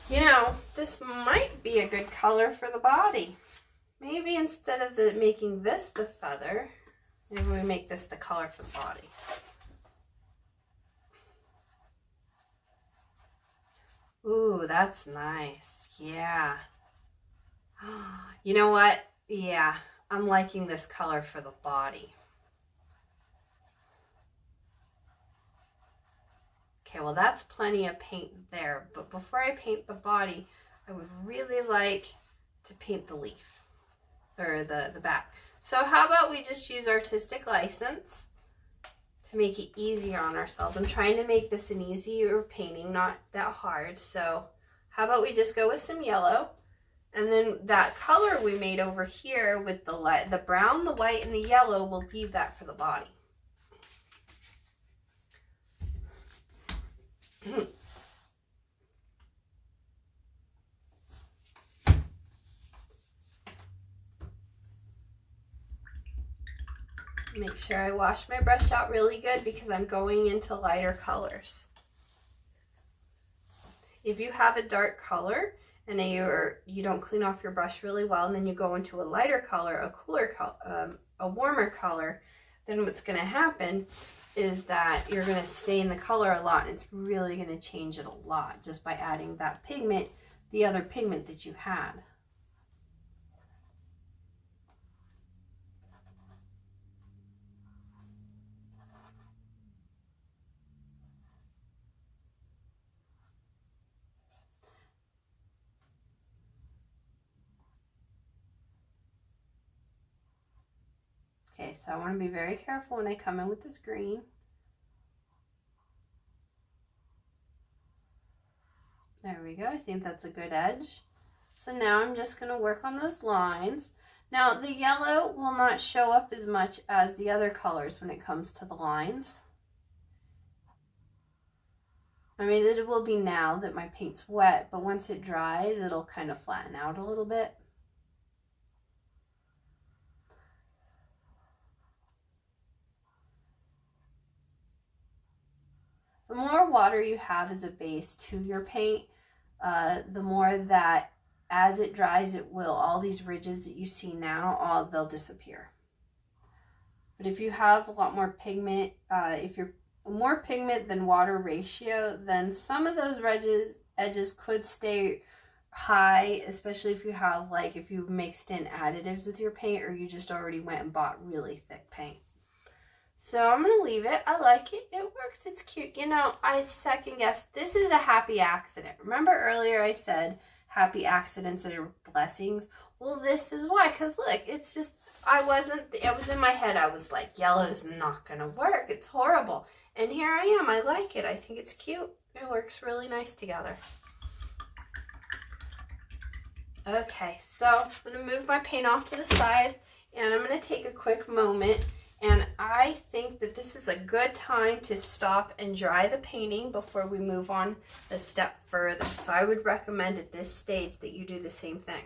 You know, this might be a good color for the body. Maybe instead of making this the feather, maybe we make this the color for the body. Ooh, that's nice. Yeah. You know what? Yeah, I'm liking this color for the body. Okay, well that's plenty of paint there, but before I paint the body, I would really like to paint the leaf, or the back. So how about we just use artistic license to make it easier on ourselves. I'm trying to make this an easier painting, not that hard. So how about we just go with some yellow, and then that color we made over here with the brown, the white, and the yellow, we'll leave that for the body. Make sure I wash my brush out really good because I'm going into lighter colors. If you have a dark color and you don't clean off your brush really well, and then you go into a lighter color, a cooler color, a warmer color, then what's going to happen is that you're going to stain the color a lot, and it's really going to change it a lot just by adding that pigment, the other pigment that you had. Okay, so I want to be very careful when I come in with this green. There we go. I think that's a good edge. So now I'm just going to work on those lines. Now the yellow will not show up as much as the other colors when it comes to the lines. I mean, it will be now that my paint's wet, but once it dries, it'll kind of flatten out a little bit. The more water you have as a base to your paint, the more that as it dries, all these ridges that you see now, they'll disappear. But if you have a lot more pigment, if you're more pigment than water ratio, then some of those edges could stay high, especially if you have, like, if you mixed in additives with your paint, or you just already went and bought really thick paint. So I'm going to leave it. I like it. It works. It's cute. You know, I second guess. This is a happy accident. Remember earlier I said happy accidents are blessings? Well, this is why. Because look, it's just, it was in my head. I was like, yellow's not going to work. It's horrible. And here I am. I like it. I think it's cute. It works really nice together. Okay, so I'm going to move my paint off to the side, and I'm going to take a quick moment, and I think that this is a good time to stop and dry the painting before we move on a step further. So I would recommend at this stage that you do the same thing.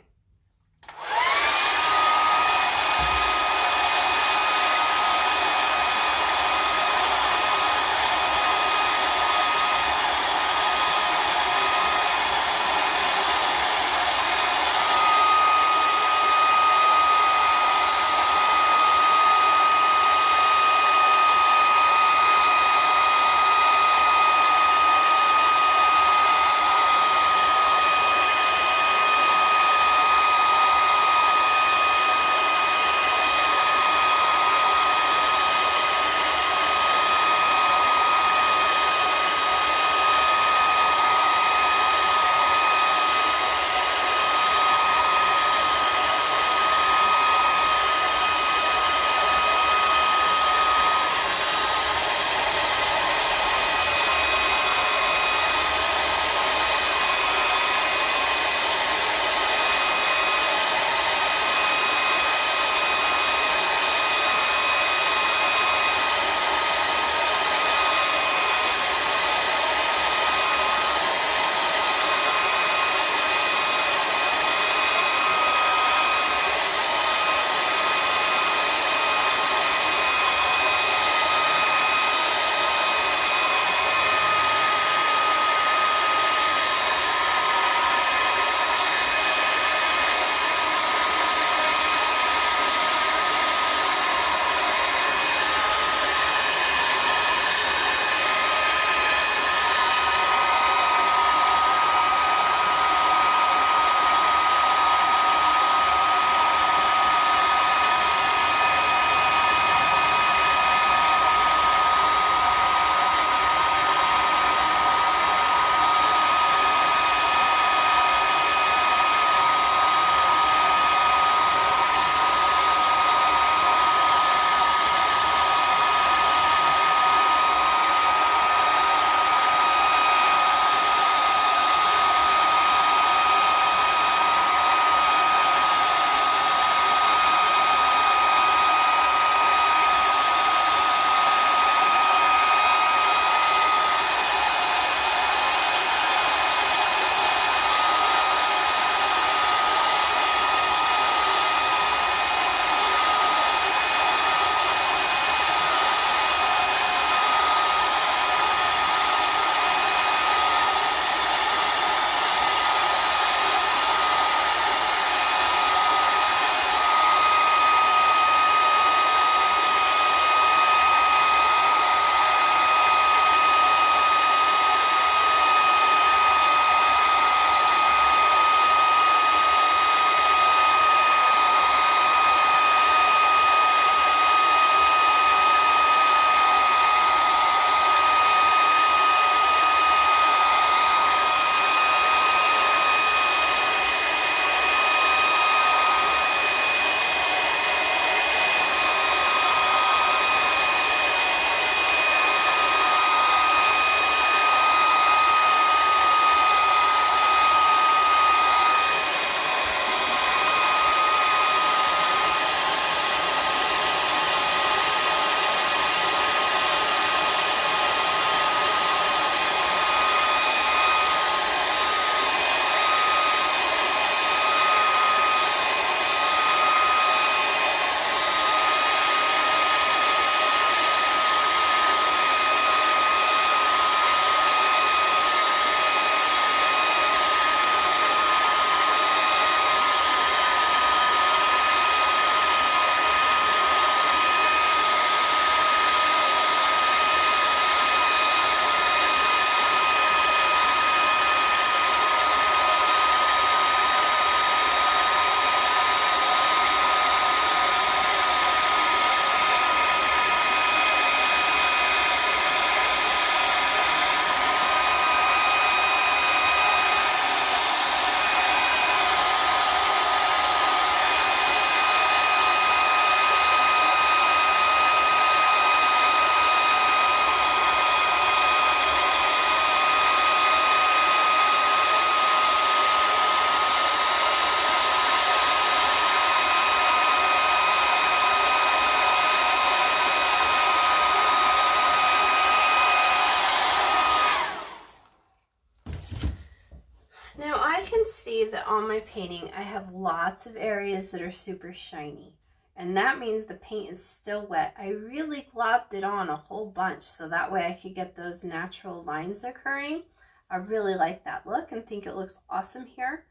Now I can see that on my painting I have lots of areas that are super shiny, and that means the paint is still wet. I really globbed it on a whole bunch so that way I could get those natural lines occurring. I really like that look and think it looks awesome here.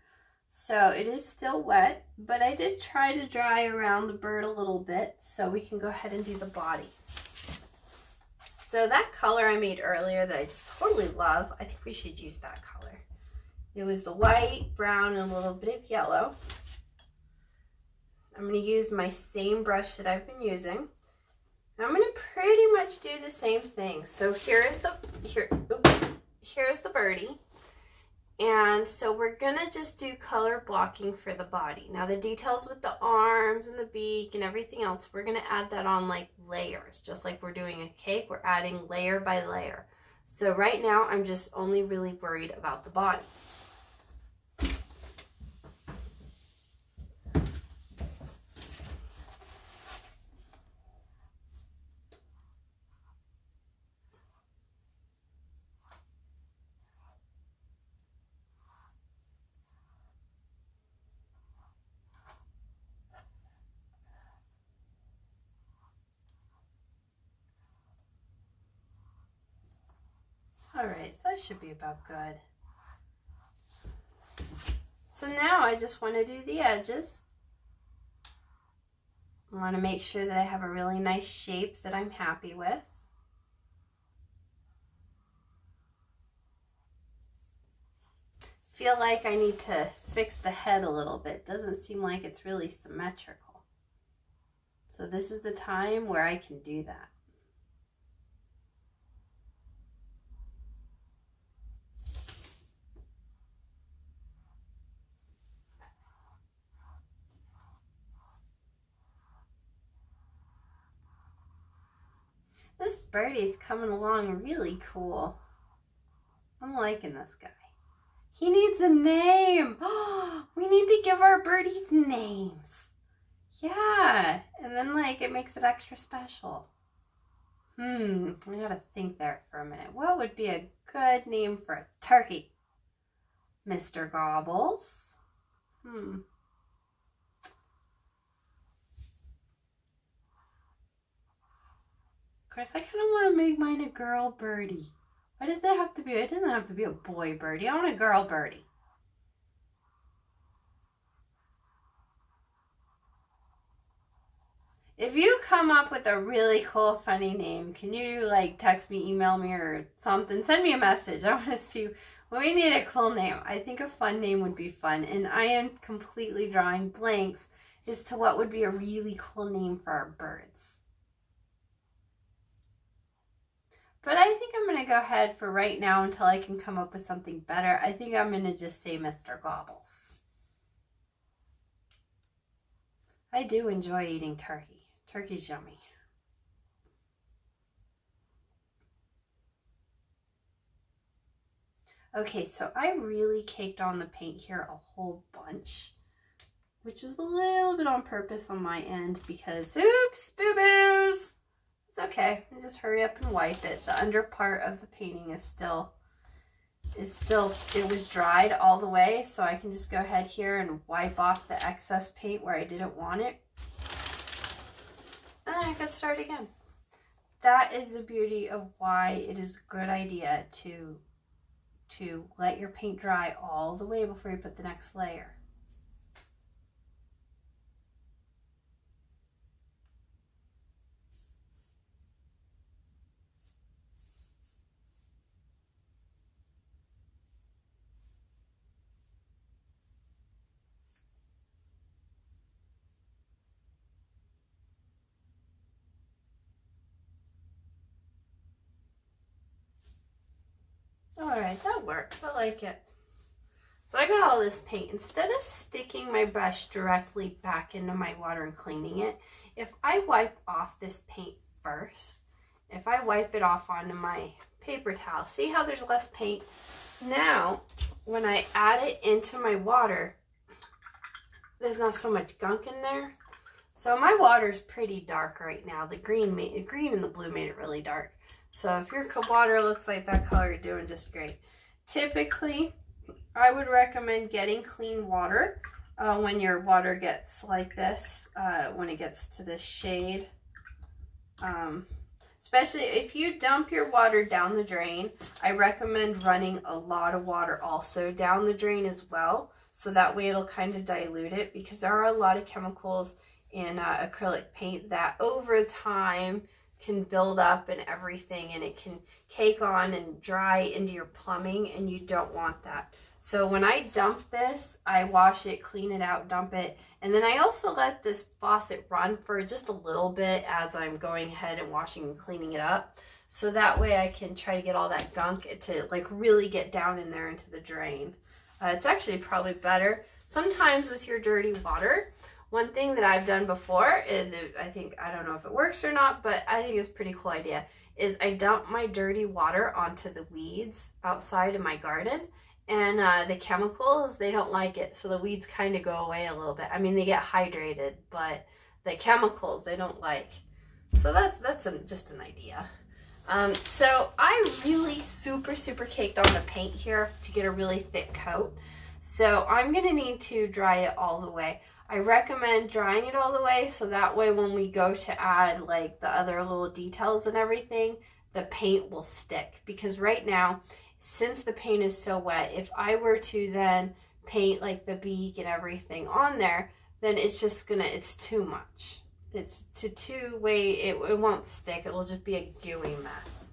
So it is still wet, but I did try to dry around the bird a little bit so we can go ahead and do the body. So that color I made earlier that I just totally love, I think we should use that color. It was the white, brown, and a little bit of yellow. I'm going to use my same brush that I've been using. I'm going to pretty much do the same thing. So here's the birdie. And so we're going to just do color blocking for the body. Now the details with the arms and the beak and everything else, we're going to add that on like layers. Just like we're doing a cake, we're adding layer by layer. So right now I'm just only really worried about the body. Alright, so that should be about good. So now I just want to do the edges. I want to make sure that I have a really nice shape that I'm happy with. Feel like I need to fix the head a little bit. Doesn't seem like it's really symmetrical. So this is the time where I can do that. This birdie's coming along really cool. I'm liking this guy. He needs a name. We need to give our birdies names. Yeah, and then like it makes it extra special. I gotta think there for a minute. What would be a good name for a turkey? Mr. Gobbles. Of course, I kind of want to make mine a girl birdie. Why does it have to be? It doesn't have to be a boy birdie. I want a girl birdie. If you come up with a really cool, funny name, can you like text me, email me, or something? Send me a message. I want to see. We need a cool name. I think a fun name would be fun, and I am completely drawing blanks as to what would be a really cool name for our birds. But I think I'm going to go ahead for right now until I can come up with something better. I think I'm going to just say Mr. Gobbles. I do enjoy eating turkey. Turkey's yummy. Okay, so I really caked on the paint here a whole bunch, which was a little bit on purpose on my end because, oops, boo-boos. It's okay, I just hurry up and wipe it. The under part of the painting is still, it was dried all the way, so I can just go ahead here and wipe off the excess paint where I didn't want it. And then I could start again. That is the beauty of why it is a good idea to let your paint dry all the way before you put the next layer. Alright, that works. I like it. So I got all this paint. Instead of sticking my brush directly back into my water and cleaning it, if I wipe off this paint first, if I wipe it off onto my paper towel, see how there's less paint? Now, when I add it into my water, there's not so much gunk in there. So my water is pretty dark right now. The green and the blue made it really dark. So if your water looks like that color, you're doing just great. Typically, I would recommend getting clean water when your water gets like this, when it gets to this shade. Especially if you dump your water down the drain, I recommend running a lot of water also down the drain as well. So that way it'll kind of dilute it, because there are a lot of chemicals in acrylic paint that over time can build up and everything, and it can cake on and dry into your plumbing, and you don't want that. So when I dump this, I wash it, clean it out, dump it, and then I also let this faucet run for just a little bit as I'm going ahead and washing and cleaning it up. So that way I can try to get all that gunk to like really get down in there into the drain. It's actually probably better sometimes with your dirty water. One thing that I've done before, is I don't know if it works or not, but I think it's a pretty cool idea, is I dump my dirty water onto the weeds outside of my garden. And the chemicals, they don't like it, so the weeds kind of go away a little bit. I mean, they get hydrated, but the chemicals they don't like. So that's just an idea. So I really super caked on the paint here to get a really thick coat. So I'm going to need to dry it all the way. I recommend drying it all the way, so that way when we go to add like the other little details and everything, the paint will stick. Because right now, since the paint is so wet, if I were to then paint like the beak and everything on there, then it's just it's too much. It's it won't stick. It'll just be a gooey mess.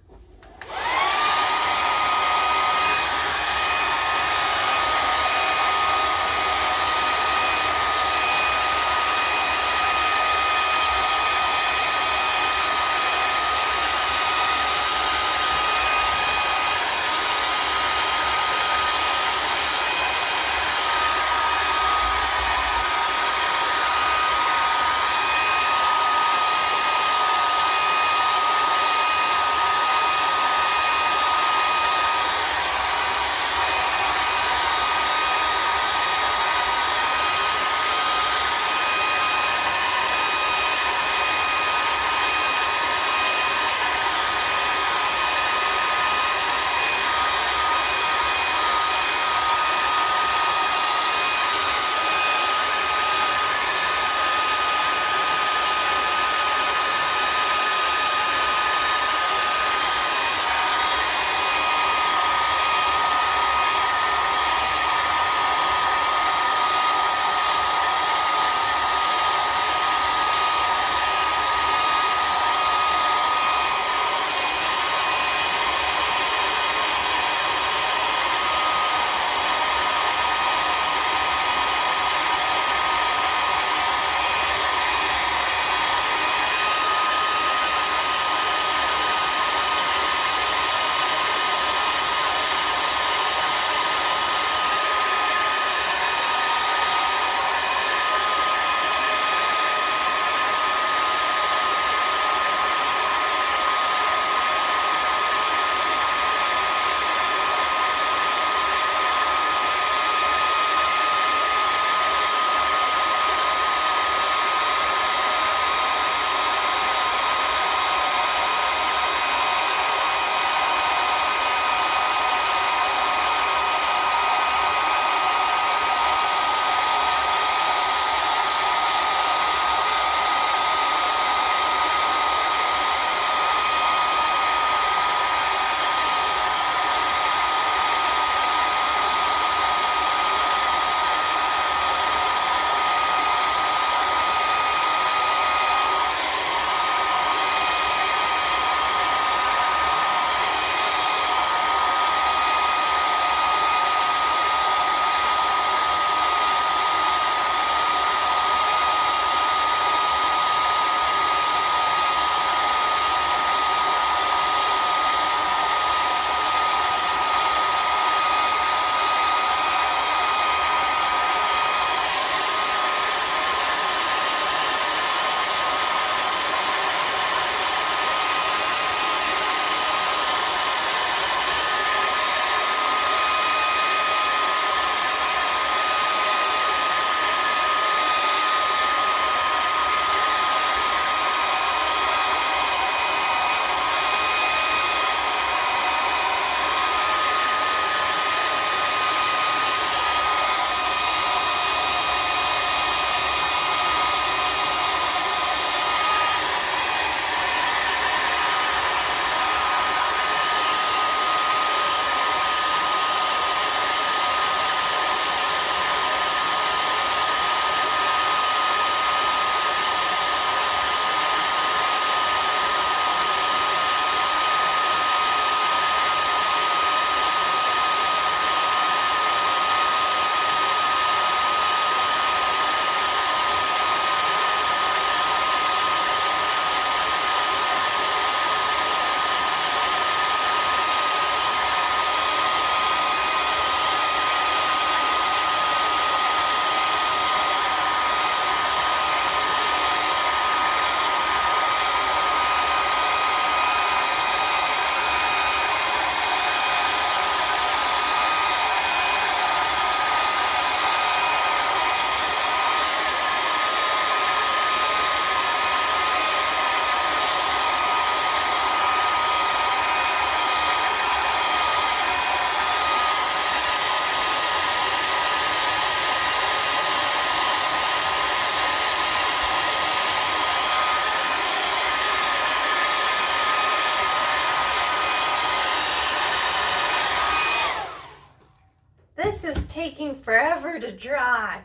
This is taking forever to dry.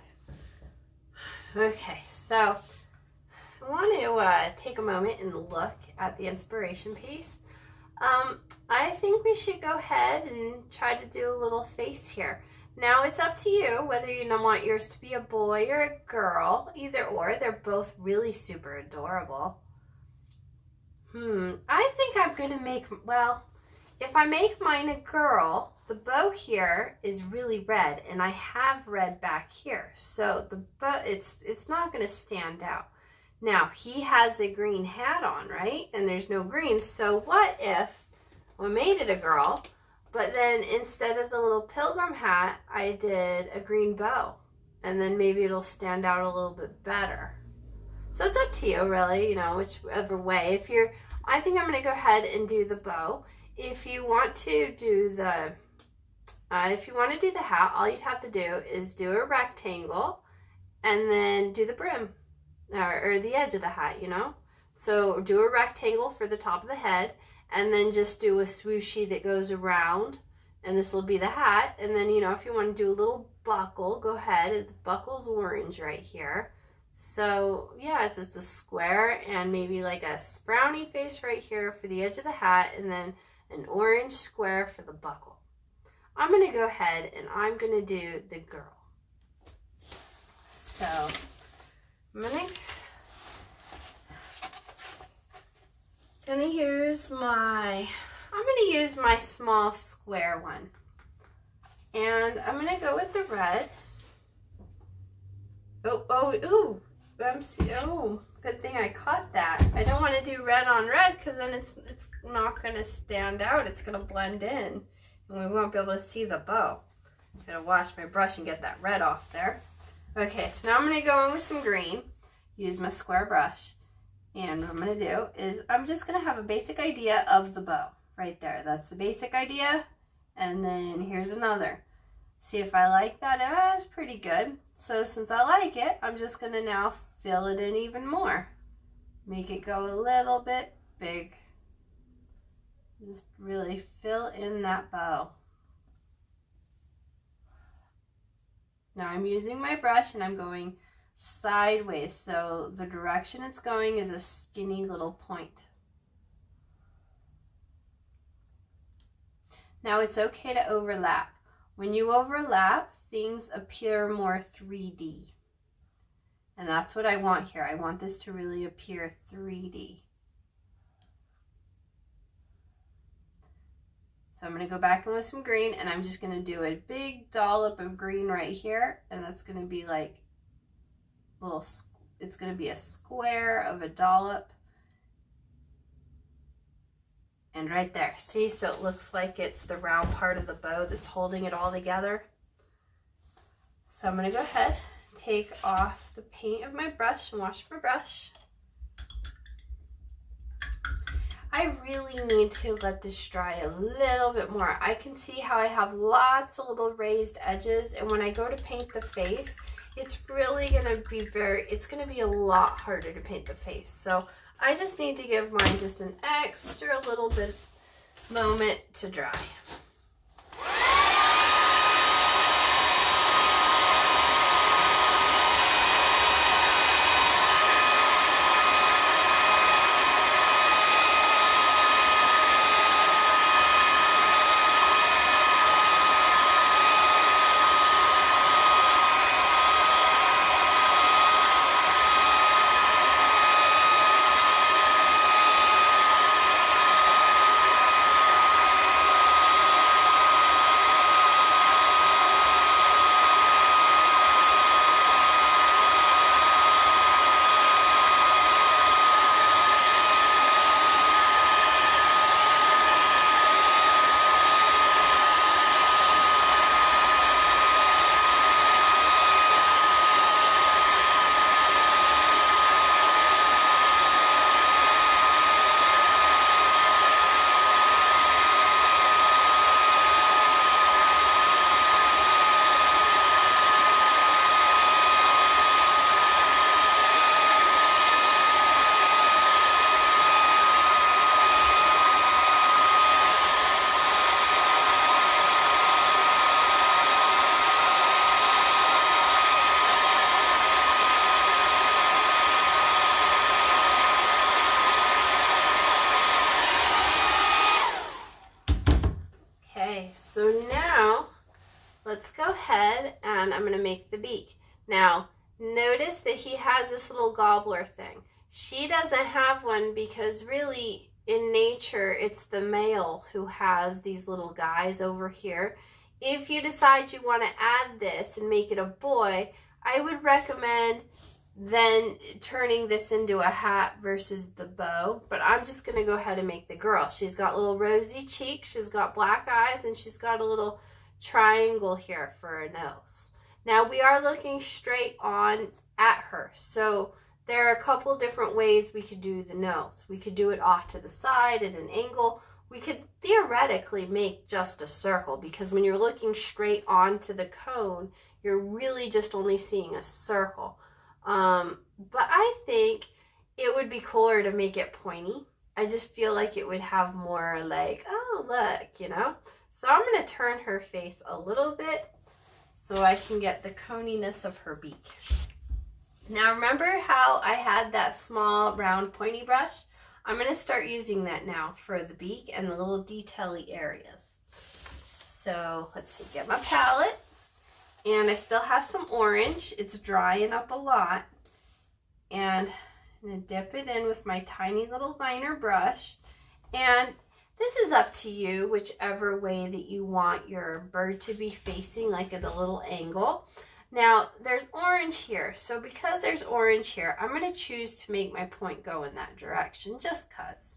Okay, so I want to take a moment and look at the inspiration piece. I think we should go ahead and try to do a little face here. Now it's up to you whether you want yours to be a boy or a girl, either or. They're both really super adorable. I think I'm going to make, well, if I make mine a girl, the bow here is really red, and I have red back here. So the bow, it's not going to stand out. Now, he has a green hat on, right? And there's no green. So what if we made it a girl, but then instead of the little pilgrim hat, I did a green bow? And then maybe it'll stand out a little bit better. So it's up to you, really, you know, whichever way. I think I'm going to go ahead and do the bow. If you want to do the hat, all you'd have to do is do a rectangle and then do the brim or the edge of the hat, you know. So do a rectangle for the top of the head and then just do a swooshy that goes around, and this will be the hat. And then, you know, if you want to do a little buckle, go ahead. The buckle's orange right here. So yeah, it's just a square and maybe like a frowny face right here for the edge of the hat, and then an orange square for the buckle. I'm going to go ahead and I'm going to do the girl. So I'm going to use my small square one. And I'm going to go with the red. Oh, good thing I caught that. I don't want to do red on red because then it's not going to stand out. It's going to blend in and we won't be able to see the bow. I'm going to wash my brush and get that red off there. Okay, so now I'm going to go in with some green, use my square brush, and what I'm going to do is I'm just going to have a basic idea of the bow right there. That's the basic idea, and then here's another. See if I like that. It's pretty good. So since I like it, I'm just going to now fill it in even more. Make it go a little bit big. Just really fill in that bow. Now I'm using my brush and I'm going sideways. So the direction it's going is a skinny little point. Now it's okay to overlap. When you overlap, things appear more 3D. And that's what I want here. I want this to really appear 3D. So I'm going to go back in with some green, and I'm just going to do a big dollop of green right here. And that's going to be like it's going to be a square of a dollop. And right there, see, so it looks like it's the round part of the bow that's holding it all together. So I'm going to go ahead, take off the paint of my brush and wash my brush. I really need to let this dry a little bit more. I can see how I have lots of little raised edges, and when I go to paint the face, it's really going to be it's going to be a lot harder to paint the face. So I just need to give mine just an extra little bit moment to dry. now let's go ahead and I'm going to make the beak. Now, notice that he has this little gobbler thing. She doesn't have one because really in nature it's the male who has these little guys over here. If you decide you want to add this and make it a boy, I would recommend then turning this into a hat versus the bow, but I'm just going to go ahead and make the girl. She's got little rosy cheeks, she's got black eyes, and she's got a little triangle here for a nose. Now we are looking straight on at her, so there are a couple different ways we could do the nose. We could do it off to the side at an angle. We could theoretically make just a circle, because when you're looking straight onto the cone, you're really just only seeing a circle. But I think it would be cooler to make it pointy. I just feel like it would have more like, oh, look, you know? So I'm going to turn her face a little bit so I can get the coniness of her beak. Now remember how I had that small round pointy brush? I'm going to start using that now for the beak and the little detail-y areas. So let's see, get my palette. And I still have some orange. It's drying up a lot. And I'm going to dip it in with my tiny little liner brush. And this is up to you, whichever way that you want your bird to be facing, like at a little angle. Now, there's orange here. So because there's orange here, I'm going to choose to make my point go in that direction, just because.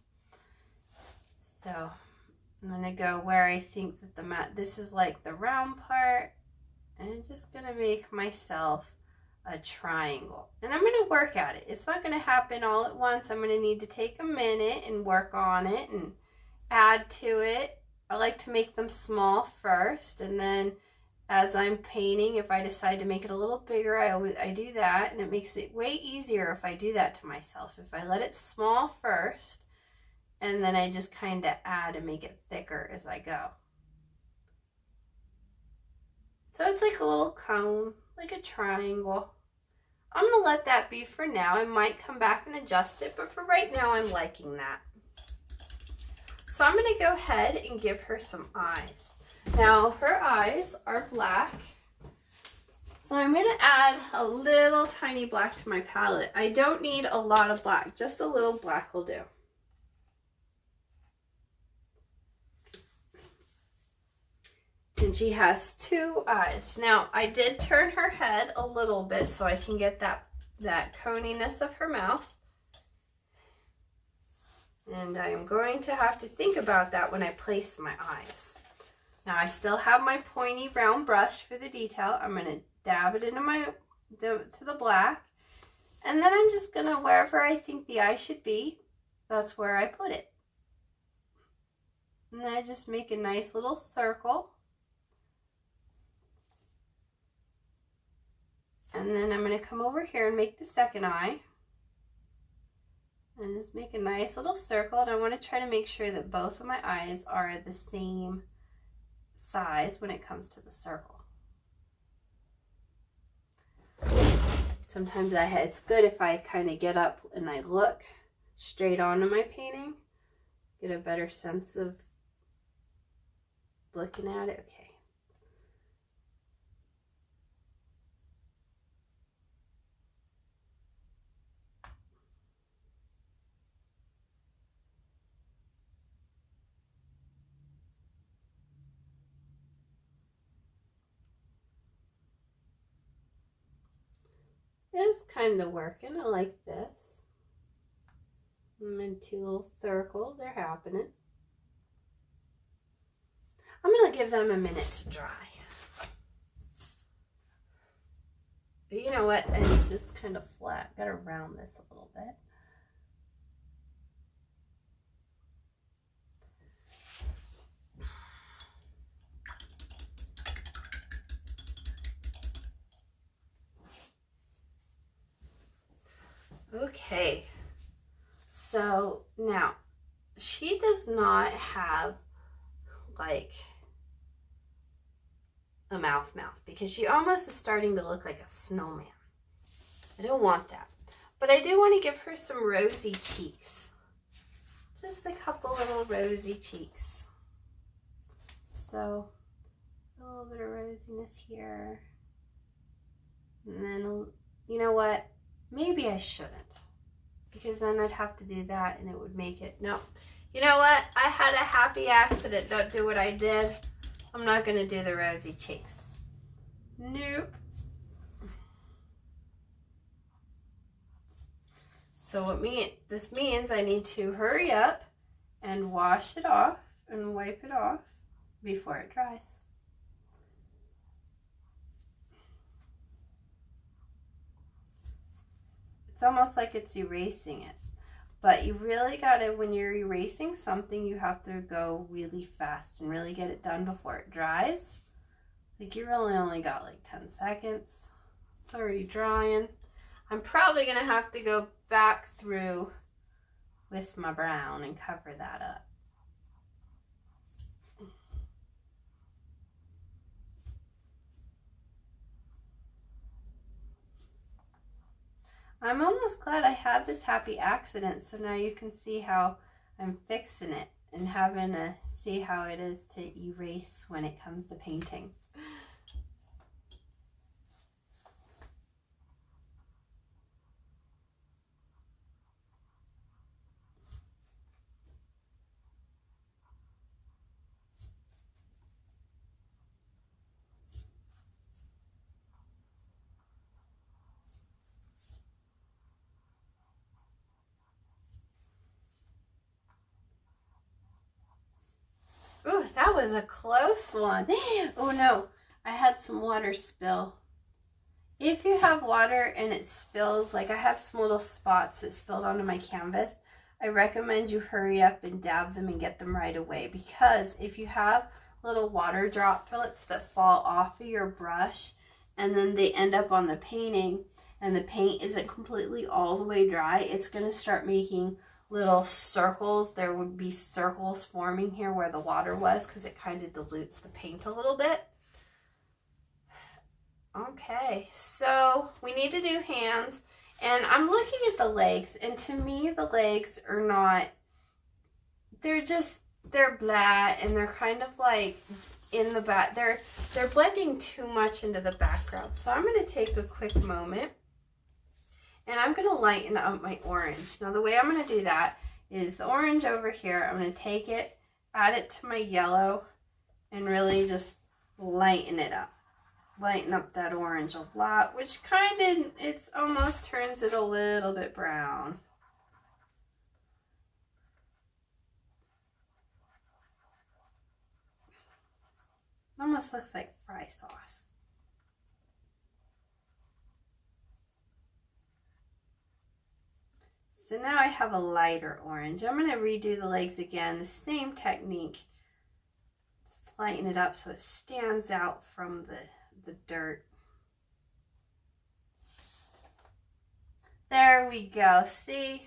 So I'm going to go where I think that this is like the round part. And I'm just going to make myself a triangle. And I'm going to work at it. It's not going to happen all at once. I'm going to need to take a minute and work on it and add to it. I like to make them small first, and then as I'm painting, if I decide to make it a little bigger, I do that, and it makes it way easier if I do that to myself. If I let it small first, and then I just kind of add and make it thicker as I go. So it's like a little cone, like a triangle. I'm going to let that be for now. I might come back and adjust it, but for right now, I'm liking that. So I'm going to go ahead and give her some eyes. Now, her eyes are black. So I'm going to add a little tiny black to my palette. I don't need a lot of black, just a little black will do. And she has two eyes. Now, I did turn her head a little bit so I can get that coniness of her mouth. And I'm going to have to think about that when I place my eyes. Now, I still have my pointy round brush for the detail. I'm going to dab it into to the black. And then I'm just going to, wherever I think the eye should be, that's where I put it. And I just make a nice little circle. And then I'm going to come over here and make the second eye. And just make a nice little circle. And I want to try to make sure that both of my eyes are the same size when it comes to the circle. Sometimes it's good if I kind of get up and I look straight onto my painting. Get a better sense of looking at it. Okay. It's kind of working. I like this. I'm in two little circles. They're happening. I'm going to give them a minute to dry. But you know what? I need this kind of flat. Got to round this a little bit. Okay, so now she does not have like a mouth because she almost is starting to look like a snowman. I don't want that, but I do want to give her some rosy cheeks. Just a couple little rosy cheeks. So A little bit of rosiness here. And then, you know what? Maybe I shouldn't. Because then I'd have to do that and it would make it. No. You know what? I had a happy accident. Don't do what I did. I'm not going to do the rosy cheeks. Nope. So this means I need to hurry up and wash it off and wipe it off before it dries. It's almost like it's erasing it. But you really gotta, when you're erasing something, you have to go really fast and really get it done before it dries. Like you really only got like 10 seconds. It's already drying. I'm probably gonna have to go back through with my brown and cover that up. I'm almost glad I had this happy accident, so now you can see how I'm fixing it and having to see how it is to erase when it comes to painting. Ooh, that was a close one. Oh no, I had some water spill. If you have water and it spills, like I have some little spots that spilled onto my canvas, I recommend you hurry up and dab them and get them right away, because if you have little water droplets that fall off of your brush and then they end up on the painting and the paint isn't completely all the way dry, it's going to start making little circles. There would be circles forming here where the water was because it kind of dilutes the paint a little bit. Okay, so we need to do hands, and I'm looking at the legs, and to me the legs are not, they're blah, and they're kind of like in the back, they're blending too much into the background. So I'm going to take a quick moment and I'm going to lighten up my orange. Now the way I'm going to do that is the orange over here, I'm going to take it, add it to my yellow, and really just lighten it up. Lighten up that orange a lot, which kind of, it's almost turns it a little bit brown. Almost looks like fry sauce. So now I have a lighter orange. I'm going to redo the legs again, the same technique. Just lighten it up so it stands out from the dirt. There we go. See?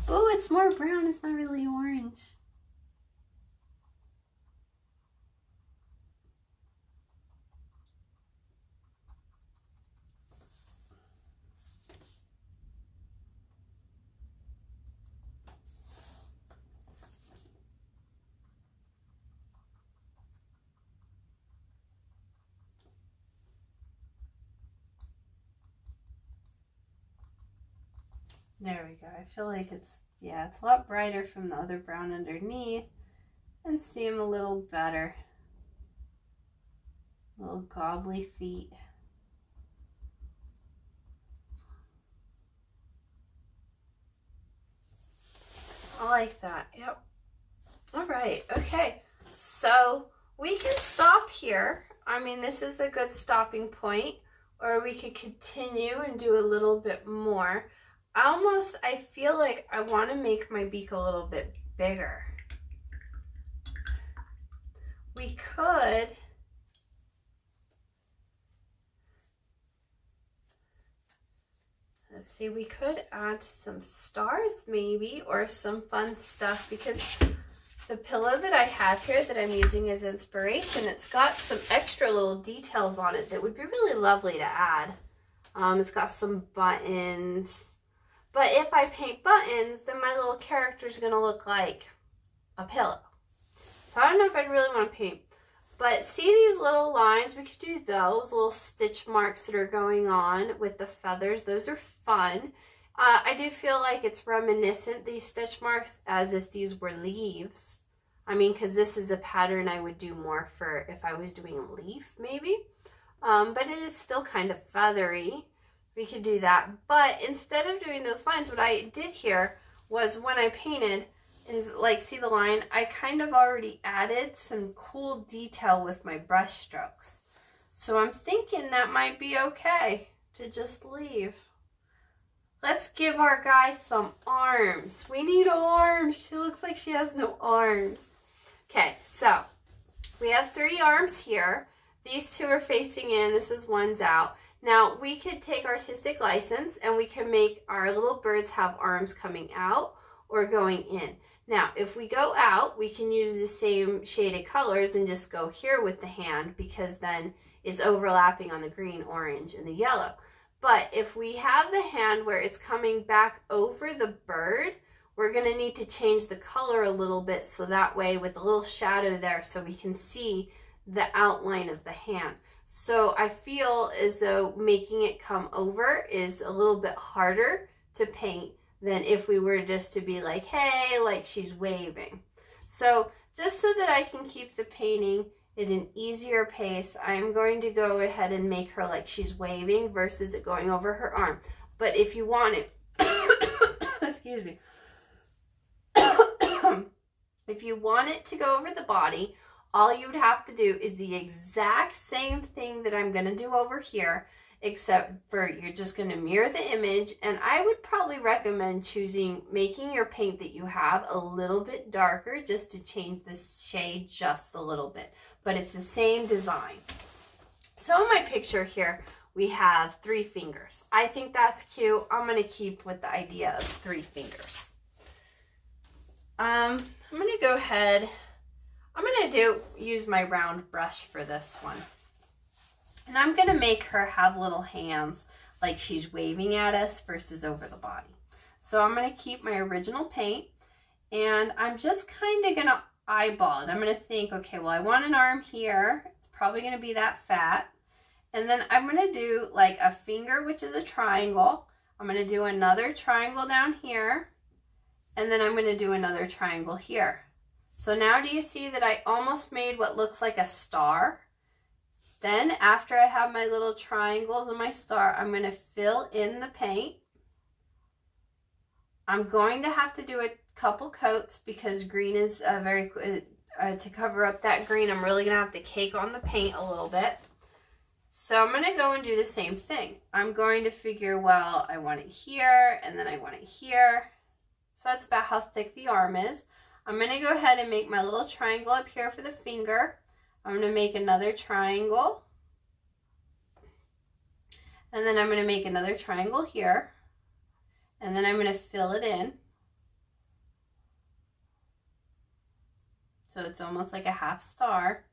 Oh, it's more brown. It's not really orange. There we go. I feel like it's a lot brighter from the other brown underneath, and see them a little better. Little gobbly feet. I like that. Yep. All right. Okay. So we can stop here. I mean, this is a good stopping point, or we could continue and do a little bit more. I feel like I want to make my beak a little bit bigger. We could let's see, we could add some stars maybe, or some fun stuff, because the pillow that I have here that I'm using as inspiration, it's got some extra little details on it that would be really lovely to add. It's got some buttons. But if I paint buttons, then my little character is going to look like a pillow. So I don't know if I'd really want to paint But see these little lines? We could do those little stitch marks that are going on with the feathers. Those are fun. I do feel like it's reminiscent, these stitch marks, as if these were leaves. I mean, because this is a pattern I would do more for if I was doing a leaf, maybe. But it is still kind of feathery. We could do that. But instead of doing those lines, what I did here was when I painted, and like see the line, I kind of already added some cool detail with my brush strokes. So I'm thinking that might be okay to just leave. Let's give our guy some arms. We need arms. She looks like she has no arms. Okay, so we have 3 arms here. These 2 are facing in. This is one's out. Now we could take artistic license and we can make our little birds have arms coming out or going in. Now, if we go out, we can use the same shaded colors and just go here with the hand, because then it's overlapping on the green, orange, and the yellow. But if we have the hand where it's coming back over the bird, we're going to need to change the color a little bit, so that way with a little shadow there so we can see the outline of the hand. So I feel as though making it come over is a little bit harder to paint than if we were just to be like, hey, like she's waving. So just so that I can keep the painting at an easier pace, I'm going to go ahead and make her like she's waving versus it going over her arm. But if you want it, excuse me, if you want it to go over the body, all you would have to do is the exact same thing that I'm going to do over here, except for you're just going to mirror the image. And I would probably recommend making your paint that you have a little bit darker, just to change the shade just a little bit. But it's the same design. So in my picture here, we have 3 fingers. I think that's cute. I'm going to keep with the idea of 3 fingers. I'm going to go ahead. I'm going to use my round brush for this one. And I'm going to make her have little hands like she's waving at us versus over the body. So I'm going to keep my original paint, and I'm just kind of going to eyeball it. I'm going to think, okay, well, I want an arm here. It's probably going to be that fat. And then I'm going to do like a finger, which is a triangle. I'm going to do another triangle down here. And then I'm going to do another triangle here. So now do you see that I almost made what looks like a star? Then after I have my little triangles and my star, I'm going to fill in the paint. I'm going to have to do a couple coats because green is to cover up that green, I'm really going to have to cake on the paint a little bit. So I'm going to go and do the same thing. I'm going to figure, well, I want it here and then I want it here. So that's about how thick the arm is. I'm going to go ahead and make my little triangle up here for the finger. I'm going to make another triangle. And then I'm going to make another triangle here. And then I'm going to fill it in. So it's almost like a half star.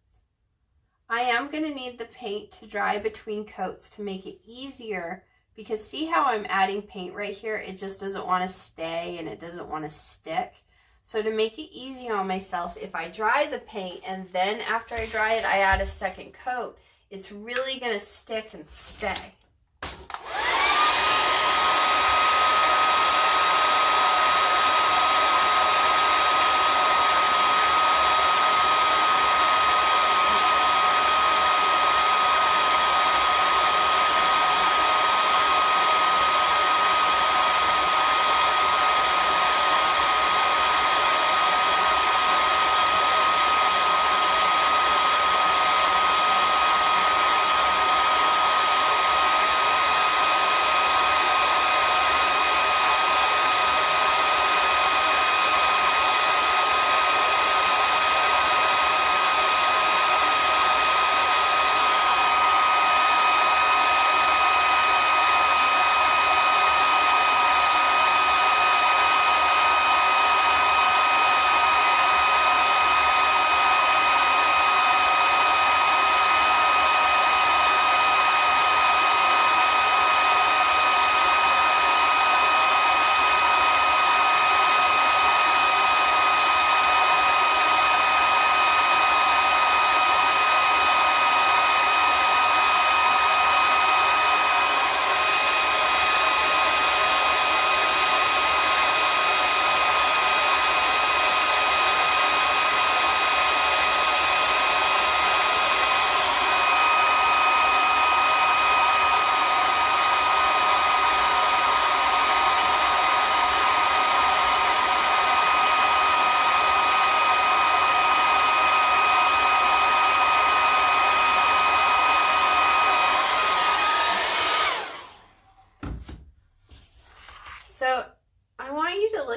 I am going to need the paint to dry between coats to make it easier, because see how I'm adding paint right here? It just doesn't want to stay and it doesn't want to stick. So to make it easy on myself, if I dry the paint and then after I dry it, I add a second coat, it's really going to stick and stay.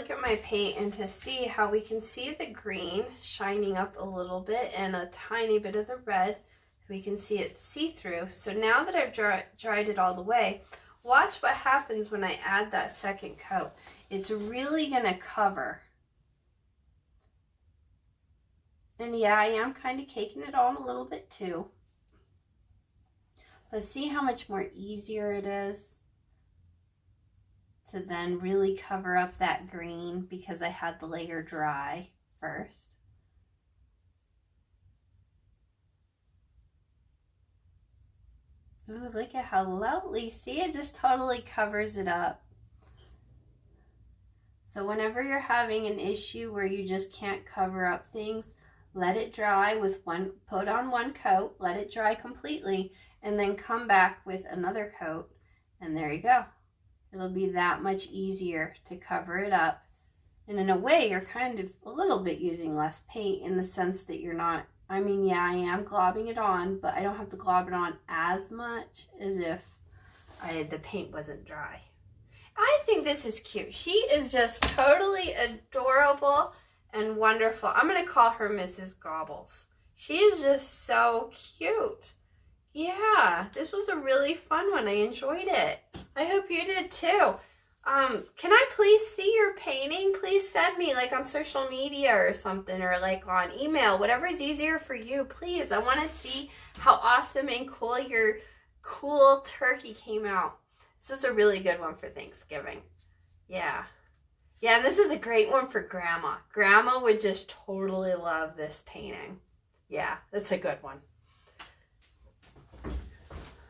look at my paint and to see how we can see the green shining up a little bit and a tiny bit of the red. We can see it see-through. So now that I've dried it all the way, watch what happens when I add that second coat. It's really going to cover. And yeah, I am kind of caking it on a little bit too. But see how much more easier it is to then really cover up that green because I had the layer dry first. Ooh, look at how lovely. See, it just totally covers it up. So whenever you're having an issue where you just can't cover up things, let it dry with put on one coat, let it dry completely, and then come back with another coat, and there you go. It'll be that much easier to cover it up. And in a way, you're kind of a little bit using less paint in the sense that you're not, I mean, yeah, I am globbing it on, but I don't have to glob it on as much as if the paint wasn't dry. I think this is cute. She is just totally adorable and wonderful. I'm going to call her Mrs. Gobbles. She is just so cute. Yeah, this was a really fun one. I enjoyed it. I hope you did too. Can I please see your painting? Please send me like on social media or something, or like on email, whatever is easier for you, please. I want to see how awesome and cool your cool turkey came out. This is a really good one for Thanksgiving. Yeah. Yeah, and this is a great one for Grandma. Grandma would just totally love this painting. Yeah, that's a good one.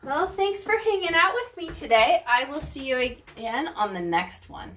Well, thanks for hanging out with me today. I will see you again on the next one.